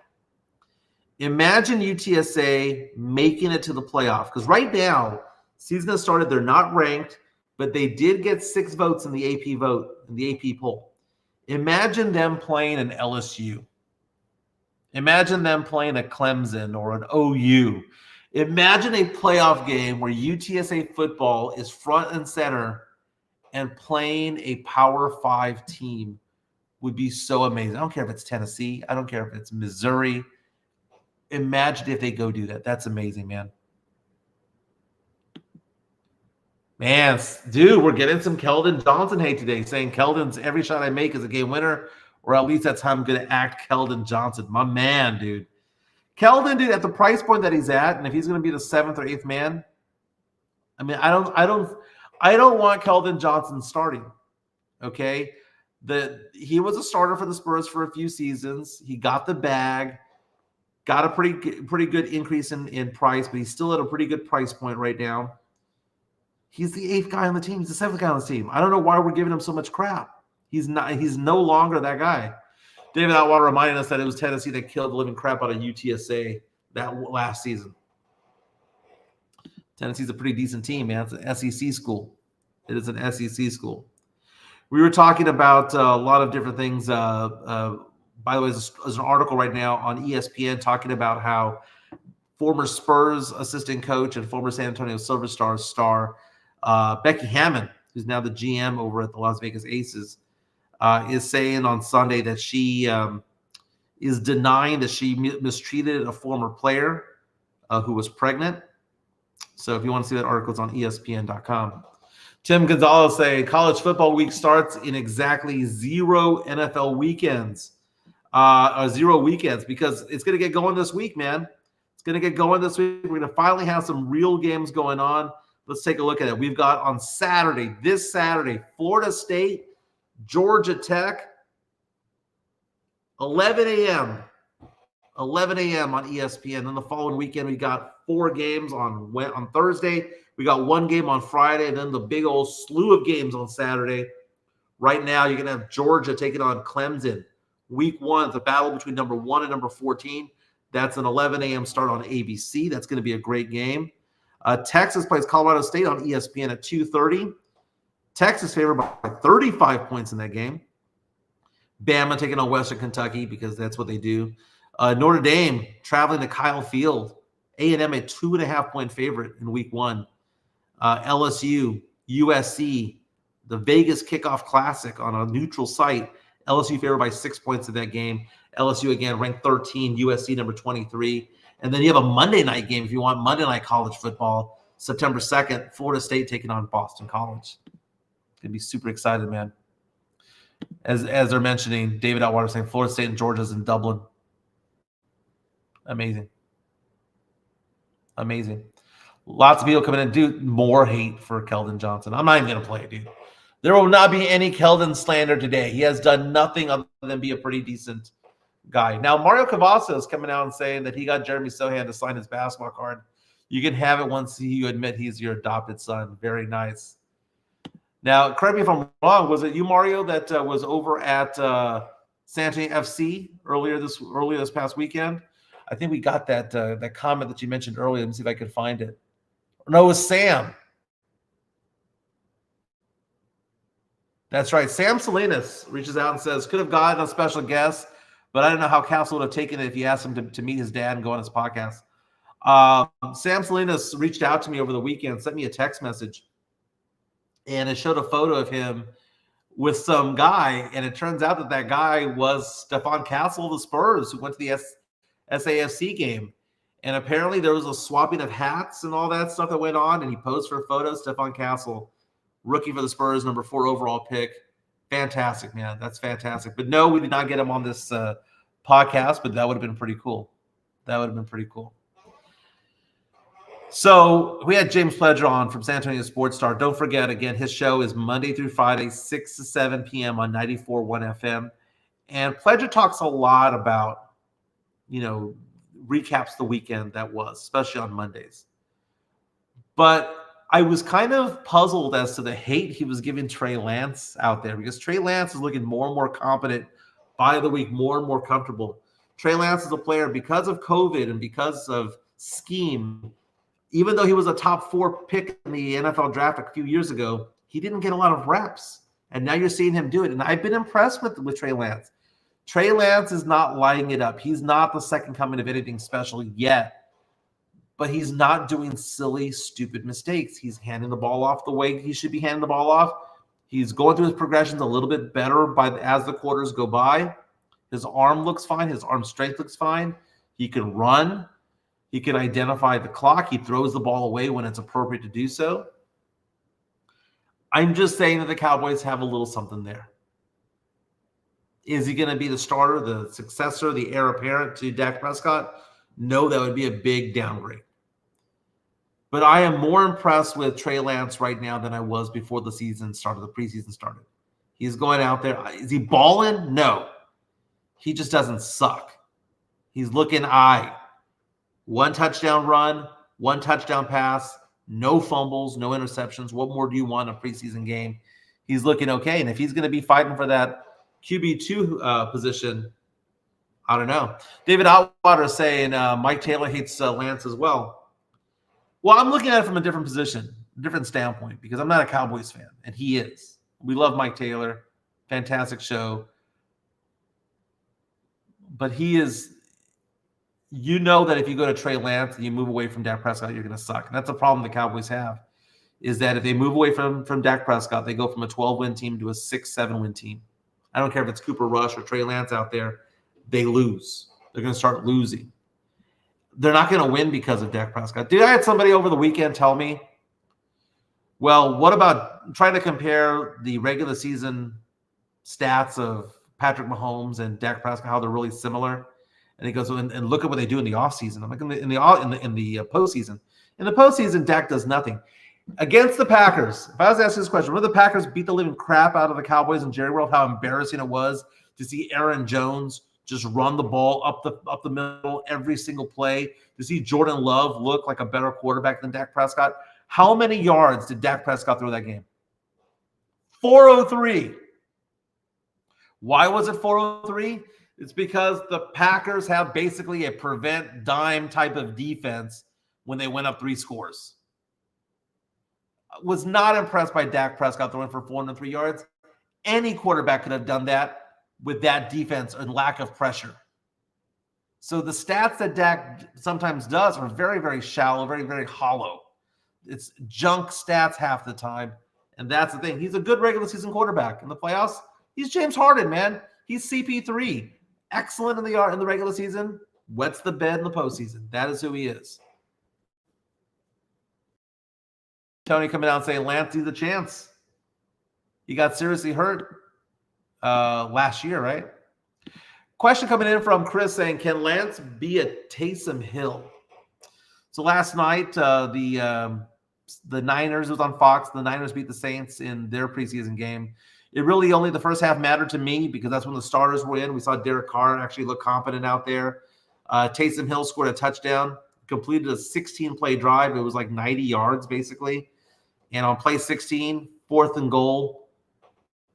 Imagine UTSA making it to the playoff. Because right now, season has started, they're not ranked, but they did get 6 votes in the AP poll. Imagine them playing an LSU. Imagine them playing a Clemson or an OU. Imagine a playoff game where UTSA football is front and center and playing a Power 5 team would be so amazing. I don't care if it's Tennessee. I don't care if it's Missouri. Imagine if they go do that. That's amazing, man. Man, dude, we're getting some Keldon Johnson hate today, saying Keldon's every shot I make is a game winner, or at least that's how I'm going to act Keldon Johnson. My man, dude. Keldon, dude, at the price point that he's at, and if he's going to be the 7th or 8th man, I mean, I don't want Keldon Johnson starting. Okay, he was a starter for the Spurs for a few seasons. He got the bag, got a pretty good increase in price, but he's still at a pretty good price point right now. He's the 8th guy on the team. He's the 7th guy on the team. I don't know why we're giving him so much crap. He's not. He's no longer that guy. David Atwater reminding us that it was Tennessee that killed the living crap out of UTSA that last season. Tennessee's a pretty decent team, man. It's an SEC school. It is an SEC school. We were talking about a lot of different things. By the way, there's an article right now on ESPN talking about how former Spurs assistant coach and former San Antonio Silver Stars star Becky Hammon, who's now the GM over at the Las Vegas Aces, is saying on Sunday that she is denying that she mistreated a former player who was pregnant. So if you want to see that article, it's on ESPN.com. Tim Gonzalez saying college football week starts in exactly 0 NFL weekends. 0 weekends, because it's going to get going this week, man. It's going to get going this week. We're going to finally have some real games going on. Let's take a look at it. We've got on Saturday, this Saturday, Florida State, Georgia Tech, 11 a.m. 11 a.m. on ESPN. Then the following weekend, we got 4 games on Thursday. We got 1 game on Friday, and then the big old slew of games on Saturday. Right now, you're going to have Georgia taking on Clemson. Week 1, it's a battle between number 1 and number 14. That's an 11 a.m. start on ABC. That's going to be a great game. Texas plays Colorado State on ESPN at 2:30. Texas favored by 35 points in that game. Bama taking on Western Kentucky because that's what they do. Notre Dame traveling to Kyle Field. A&M a 2.5-point favorite in week 1. LSU, USC, the Vegas Kickoff Classic on a neutral site. LSU favored by 6 points in that game. LSU, again, ranked 13, USC number 23. And then you have a Monday night game if you want Monday night college football. September 2nd, Florida State taking on Boston College. Going to be super excited, man. As they're mentioning, David Atwater saying Florida State and Georgia's in Dublin. Amazing. Amazing. Lots of people coming in. Dude, more hate for Keldon Johnson. I'm not even going to play it, dude. There will not be any Keldon slander today. He has done nothing other than be a pretty decent guy. Now, Mario Cavazza is coming out and saying that he got Jeremy Sohan to sign his basketball card. You can have it once you admit he's your adopted son. Very nice. Now, correct me if I'm wrong. Was it you, Mario, that was over at San Antonio FC earlier this past weekend? I think we got that comment that you mentioned earlier. Let me see if I can find it. No, it was Sam. That's right. Sam Salinas reaches out and says, could have gotten a special guest, But I don't know how Castle would have taken it if you asked him to meet his dad and go on his podcast. Sam Salinas reached out to me over the weekend, sent me a text message, and it showed a photo of him with some guy, and it turns out that guy was Stephon Castle of the Spurs, who went to the SAFC game. And apparently there was a swapping of hats and all that stuff that went on, and he posed for a photo. Stephon Castle, rookie for the Spurs, number 4 overall pick. Fantastic, man. That's fantastic. But no, we did not get him on this podcast, but that would have been pretty cool. That would have been pretty cool. So we had James Pledger on from San Antonio Sports Star. Don't forget, again, his show is Monday through Friday, 6 to 7 p.m. on 94.1 FM. And Pledger talks a lot about, recaps the weekend that was, especially on Mondays. But I was kind of puzzled as to the hate he was giving Trey Lance out there, because Trey Lance is looking more and more competent by the week, more and more comfortable. Trey Lance is a player, because of COVID and because of scheme, even though he was a top 4 pick in the NFL draft a few years ago, he didn't get a lot of reps. And now you're seeing him do it. And I've been impressed with Trey Lance. Trey Lance is not lighting it up. He's not the second coming of anything special yet. But he's not doing silly, stupid mistakes. He's handing the ball off the way he should be handing the ball off. He's going through his progressions a little bit better as the quarters go by. His arm looks fine. His arm strength looks fine. He can run. He can identify the clock. He throws the ball away when it's appropriate to do so. I'm just saying that the Cowboys have a little something there. Is he going to be the starter, the successor, the heir apparent to Dak Prescott? No, that would be a big downgrade. But I am more impressed with Trey Lance right now than I was before the season started, the preseason started. He's going out there. Is he balling? No. He just doesn't suck. He's looking eye. 1 touchdown run, 1 touchdown pass, no fumbles, no interceptions. What more do you want in a preseason game? He's looking okay. And if he's going to be fighting for that QB2 position, I don't know. David Atwater is saying Mike Taylor hates Lance as well. Well, I'm looking at it from a different position, different standpoint, because I'm not a Cowboys fan, and he is. We love Mike Taylor. Fantastic show. But he is, that if you go to Trey Lance and you move away from Dak Prescott, you're going to suck. And that's a problem the Cowboys have, is that if they move away from Dak Prescott, they go from a 12-win team to a 6-7-win team. I don't care if it's Cooper Rush or Trey Lance out there. They lose. They're going to start losing. They're not going to win because of Dak Prescott. Dude, I had somebody over the weekend tell me, well, what about trying to compare the regular season stats of Patrick Mahomes and Dak Prescott, how they're really similar? And he goes, and look at what they do in the offseason. I'm like, in the postseason. In the postseason, Dak does nothing. Against the Packers, if I was asking this question, when the Packers beat the living crap out of the Cowboys in Jerry World, how embarrassing it was to see Aaron Jones just run the ball up the middle every single play, to see Jordan Love look like a better quarterback than Dak Prescott. How many yards did Dak Prescott throw that game? 403. Why was it 403? It's because the Packers have basically a prevent dime type of defense when they went up 3 scores. Was not impressed by Dak Prescott throwing for 403 yards. Any quarterback could have done that with that defense and lack of pressure. So the stats that Dak sometimes does are very, very shallow, very, very hollow. It's junk stats half the time. And that's the thing. He's a good regular season quarterback. In the playoffs, he's James Harden, man. He's CP3. Excellent in the regular season. Wets the bed in the postseason. That is who he is. Tony coming out saying Lance needs a chance. He got seriously hurt last year, right? Question coming in from Chris saying, can Lance be a Taysom Hill? So last night, the Niners, it was on Fox, the Niners beat the Saints in their preseason game. It really only the first half mattered to me because that's when the starters were in. We saw Derek Carr actually look competent out there. Taysom Hill scored a touchdown, completed a 16-play drive. It was like 90 yards, basically. And on play 16, 4th and goal,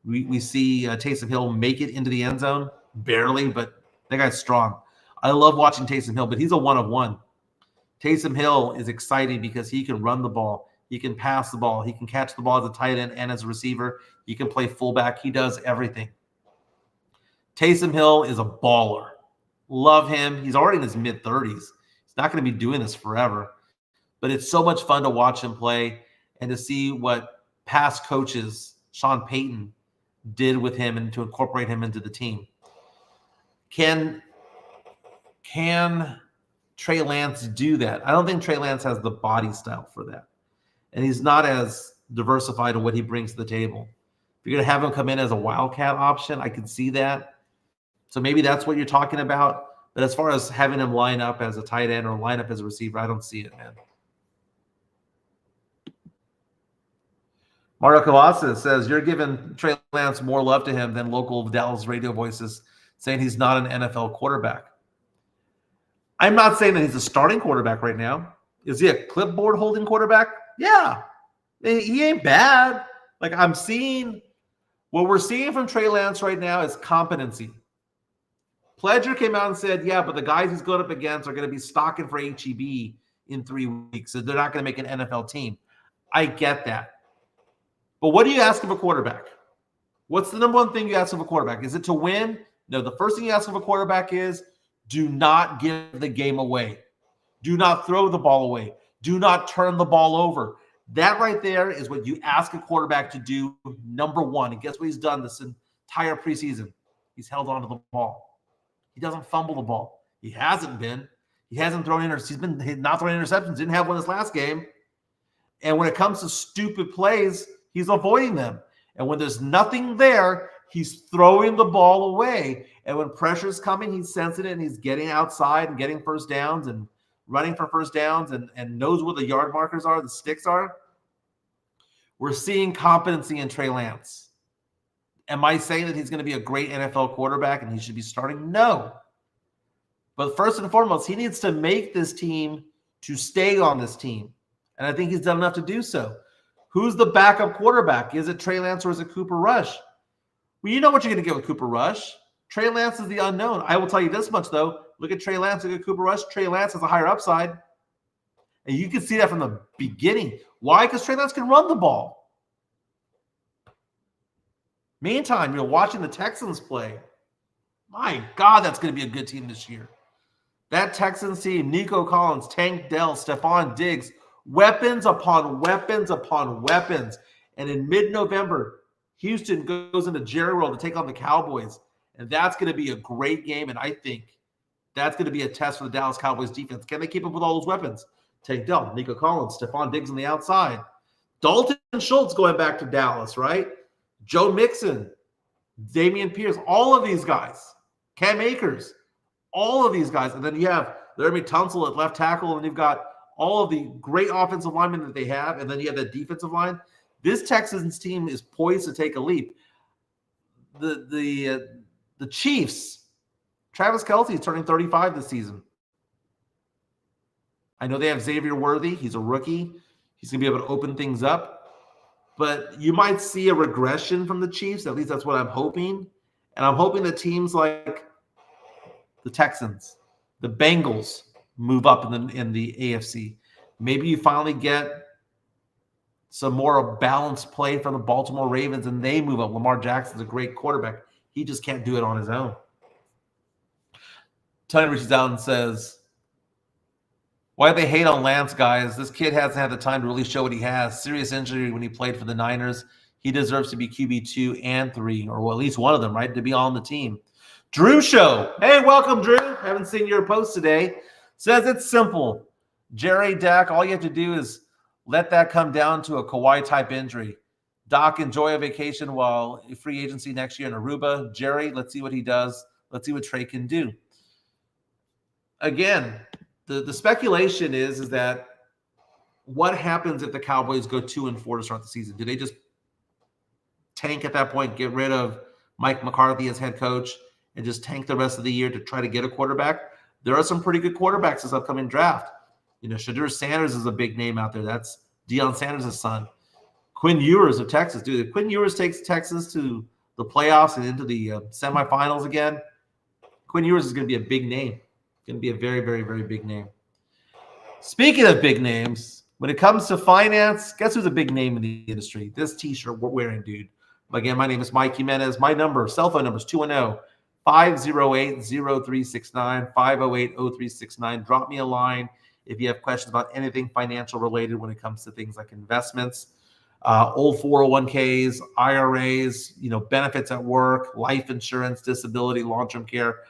we see Taysom Hill make it into the end zone. Barely, but that guy's strong. I love watching Taysom Hill, but he's a one-of-one. Taysom Hill is exciting because he can run the ball. He can pass the ball. He can catch the ball as a tight end and as a receiver. He can play fullback. He does everything. Taysom Hill is a baller. Love him. He's already in his mid-30s. He's not going to be doing this forever. But it's so much fun to watch him play and to see what past coaches, Sean Payton, did with him and to incorporate him into the team. Can Trey Lance do that? I don't think Trey Lance has the body style for that. And he's not as diversified in what he brings to the table. If you're going to have him come in as a wildcat option, I can see that. So maybe that's what you're talking about. But as far as having him line up as a tight end or line up as a receiver, I don't see it, man. Mario Cavazza says, you're giving Trey Lance more love to him than local Dallas radio voices saying he's not an NFL quarterback. I'm not saying that he's a starting quarterback right now. Is he a clipboard holding quarterback? Yeah. He ain't bad. Like what we're seeing from Trey Lance right now is competency. Pledger came out and said, yeah, but the guys he's going up against are going to be stocking for HEB in 3 weeks. So they're not going to make an NFL team. I get that. But what do you ask of a quarterback? What's the number one thing you ask of a quarterback? Is it to win? No, the first thing you ask of a quarterback is do not give the game away. Do not throw the ball away. Do not turn the ball over. That right there is what you ask a quarterback to do, number one. And guess what he's done this entire preseason? He's held on to the ball. He doesn't fumble the ball. He hasn't been. He hasn't thrown interceptions. He's been not throwing interceptions. Didn't have one this last game. And when it comes to stupid plays, he's avoiding them. And when there's nothing there, he's throwing the ball away. And when pressure's coming, he's sensing it and he's getting outside and getting first downs and running for first downs and knows where the yard markers are, the sticks are. We're seeing competency in Trey Lance. Am I saying that he's going to be a great NFL quarterback and he should be starting? No. But first and foremost, he needs to make this team to stay on this team. And I think he's done enough to do so. Who's the backup quarterback? Is it Trey Lance or is it Cooper Rush? Well, you know what you're going to get with Cooper Rush. Trey Lance is the unknown. I will tell you this much, though. Look at Trey Lance, look at Cooper Rush. Trey Lance has a higher upside. And you can see that from the beginning. Why? Because Trey Lance can run the ball. Meantime, you're watching the Texans play. My God, that's going to be a good team this year. That Texans team, Nico Collins, Tank Dell, Stephon Diggs, weapons upon weapons upon weapons. And in mid-November, Houston goes into Jerry World to take on the Cowboys. And that's going to be a great game. And I think that's going to be a test for the Dallas Cowboys defense. Can they keep up with all those weapons? Tank Dell, Nico Collins, Stephon Diggs on the outside. Dalton Schultz going back to Dallas, right? Joe Mixon, Damian Pierce, all of these guys. Cam Akers, all of these guys. And then you have Laramie Tunsil at left tackle, and you've got all of the great offensive linemen that they have, and then you have that defensive line. This Texans team is poised to take a leap. The Chiefs, Travis Kelce is turning 35 this season. I know they have Xavier Worthy. He's a rookie. He's going to be able to open things up. But you might see a regression from the Chiefs. At least that's what I'm hoping. And I'm hoping that teams like the Texans, the Bengals move up in the AFC. Maybe you finally get some more balanced play from the Baltimore Ravens and they move up. Lamar Jackson's a great quarterback. He just can't do it on his own. Tony reaches down and says, why do they hate on Lance, guys? This kid hasn't had the time to really show what he has. Serious injury when he played for the Niners. He deserves to be QB 2 and 3, or well, at least one of them, right, to be on the team. Drew Show. Hey, welcome, Drew. Haven't seen your post today. Says it's simple. Jerry, Dak, all you have to do is let that come down to a Kawhi-type injury. Doc, enjoy a vacation while free agency next year in Aruba. Jerry, let's see what he does. Let's see what Trey can do. Again, the speculation is that what happens if the Cowboys go 2-4 to start the season? Do they just tank at that point, get rid of Mike McCarthy as head coach, and just tank the rest of the year to try to get a quarterback? There are some pretty good quarterbacks this upcoming draft. You know, Shadur Sanders is a big name out there. That's Deion Sanders' son. Quinn Ewers of Texas. Dude, if Quinn Ewers takes Texas to the playoffs and into the semifinals again, Quinn Ewers is going to be a big name. Going to be a very, very, very big name. Speaking of big names, when it comes to finance, guess who's a big name in the industry? This T-shirt we're wearing, dude. Again, my name is Mike Jimenez. My number, cell phone number is 508-0369, 508-0369. Drop me a line if you have questions about anything financial related when it comes to things like investments, old 401ks, IRAs, benefits at work, life insurance, disability, long-term care.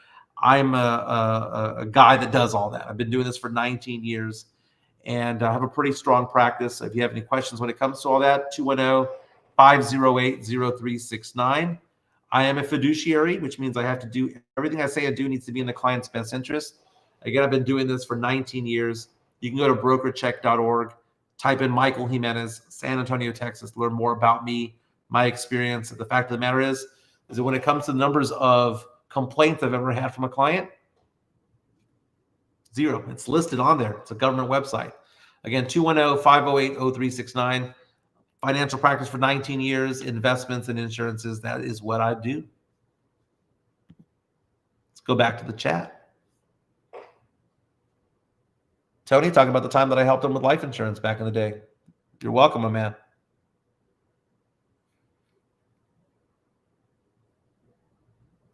I'm a guy that does all that. I've been doing this for 19 years, and I have a pretty strong practice. If you have any questions when it comes to all that, 210-508-0369. I am a fiduciary, which means I have to do everything I say and do needs to be in the client's best interest. Again, I've been doing this for 19 years. You can go to brokercheck.org, type in Michael Jimenez, San Antonio, Texas, learn more about me, my experience. The fact of the matter is that when it comes to the numbers of complaints I've ever had from a client, 0. It's listed on there. It's a government website. Again, 210-508-0369. Financial practice for 19 years, investments and insurances. That is what I do. Let's go back to the chat. Tony, talking about the time that I helped him with life insurance back in the day. You're welcome, my man.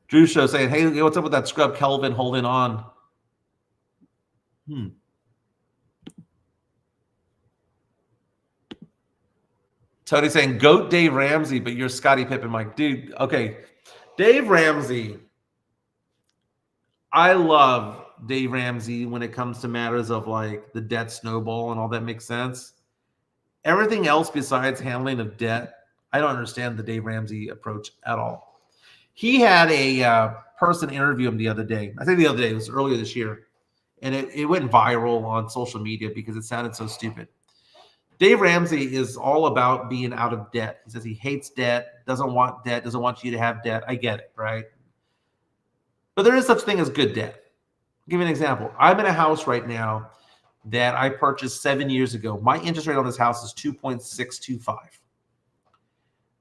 Drew Show saying, hey, what's up with that scrub Kelvin holding on? Tony saying, goat Dave Ramsey, but you're Scottie Pippen, Mike. Dude, okay. Dave Ramsey. I love Dave Ramsey when it comes to matters of like the debt snowball and all that makes sense. Everything else besides handling of debt, I don't understand the Dave Ramsey approach at all. He had a person interview him the other day. I think the other day, it was earlier this year. And it went viral on social media because it sounded so stupid. Dave Ramsey is all about being out of debt. He says he hates debt, doesn't want debt, doesn't want you to have debt. I get it, right? But there is such thing as good debt. I'll give you an example. I'm in a house right now that I purchased 7 years ago. My interest rate on this house is 2.625.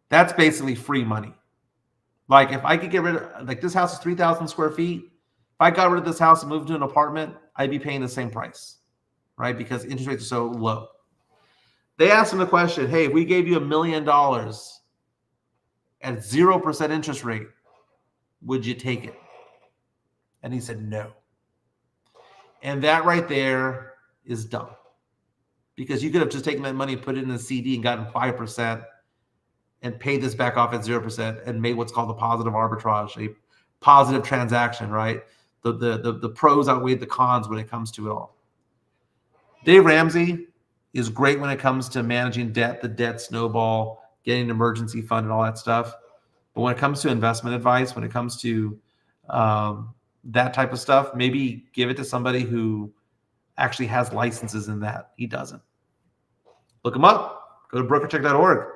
That's basically free money. Like if I could get rid of, like this house is 3,000 square feet. If I got rid of this house and moved to an apartment, I'd be paying the same price, right? Because interest rates are so low. They asked him the question, hey, if we gave you $1 million at 0% interest rate, would you take it? And he said no. And that right there is dumb. Because you could have just taken that money, put it in a CD and gotten 5% and paid this back off at 0% and made what's called a positive arbitrage, a positive transaction, right? The pros outweigh the cons when it comes to it all. Dave Ramsey is great when it comes to managing debt, the debt snowball, getting an emergency fund and all that stuff. But when it comes to investment advice, when it comes to that type of stuff, maybe give it to somebody who actually has licenses in that. He doesn't. Look him up. Go to brokercheck.org.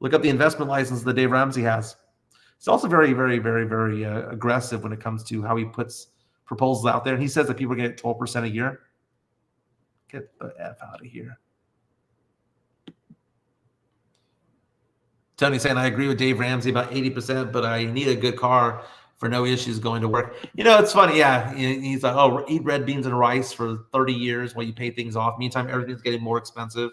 Look up the investment license that Dave Ramsey has. He's also very, very, very, very aggressive when it comes to how he puts proposals out there. And he says that people are getting 12% a year. Get the F out of here. Tony saying, I agree with Dave Ramsey about 80%, but I need a good car for no issues going to work. It's funny. Yeah. He's like, oh, eat red beans and rice for 30 years while you pay things off. Meantime, everything's getting more expensive.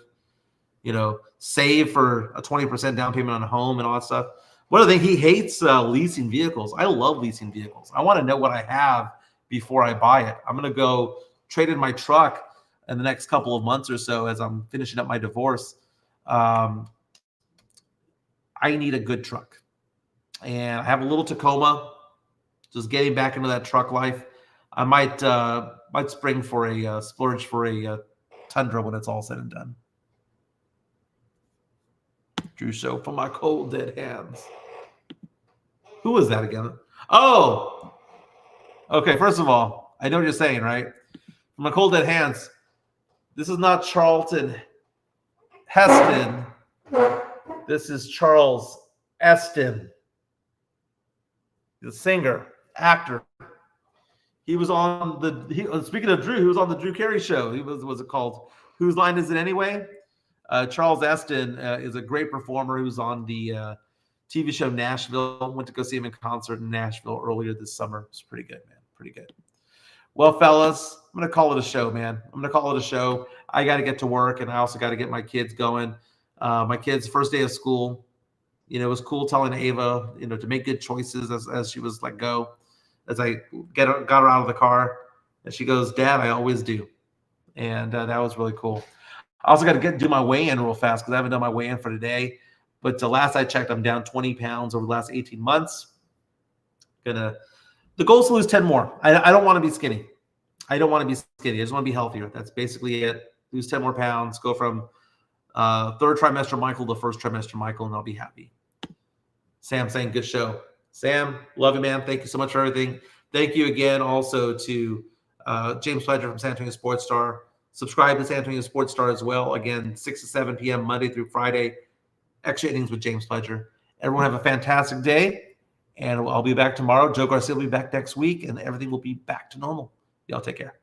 Save for a 20% down payment on a home and all that stuff. One of the things, he hates leasing vehicles. I love leasing vehicles. I want to know what I have before I buy it. I'm going to go trade in my truck in the next couple of months or so as I'm finishing up my divorce. I need a good truck. And I have a little Tacoma, just getting back into that truck life. I might spring for a splurge for a Tundra when it's all said and done. Drew Show for my cold dead hands. Who was that again? Oh, okay. First of all, I know what you're saying, right? For my cold dead hands, this is not Charlton Heston. This is Charles Eston, the singer, actor. He was on speaking of Drew, he was on the Drew Carey show. He was it called Whose Line Is It Anyway? Charles Eston is a great performer who's on the TV show Nashville. Went to go see him in concert in Nashville earlier this summer. It's pretty good, man. Pretty good. Well, fellas, I'm going to call it a show, man. I'm going to call it a show. I got to get to work, and I also got to get my kids going. My kids' first day of school, it was cool telling Ava, to make good choices as she was let go. as I got her out of the car. And she goes, "Dad, I always do." And that was really cool. I also got to do my weigh-in real fast because I haven't done my weigh-in for today. But the last I checked, I'm down 20 pounds over the last 18 months. The goal is to lose 10 more. I don't want to be skinny. I don't want to be skinny. I just want to be healthier. That's basically it. Lose 10 more pounds. Go from third trimester Michael to first trimester Michael, and I'll be happy. Sam saying, good show. Sam, love you, man. Thank you so much for everything. Thank you again also to James Pledger from San Antonio Sports Star. Subscribe to San Antonio Sports Star as well. Again, 6 to 7 p.m. Monday through Friday. Extra innings with James Pledger. Everyone have a fantastic day, and I'll be back tomorrow. Joe Garcia will be back next week, and everything will be back to normal. Y'all take care.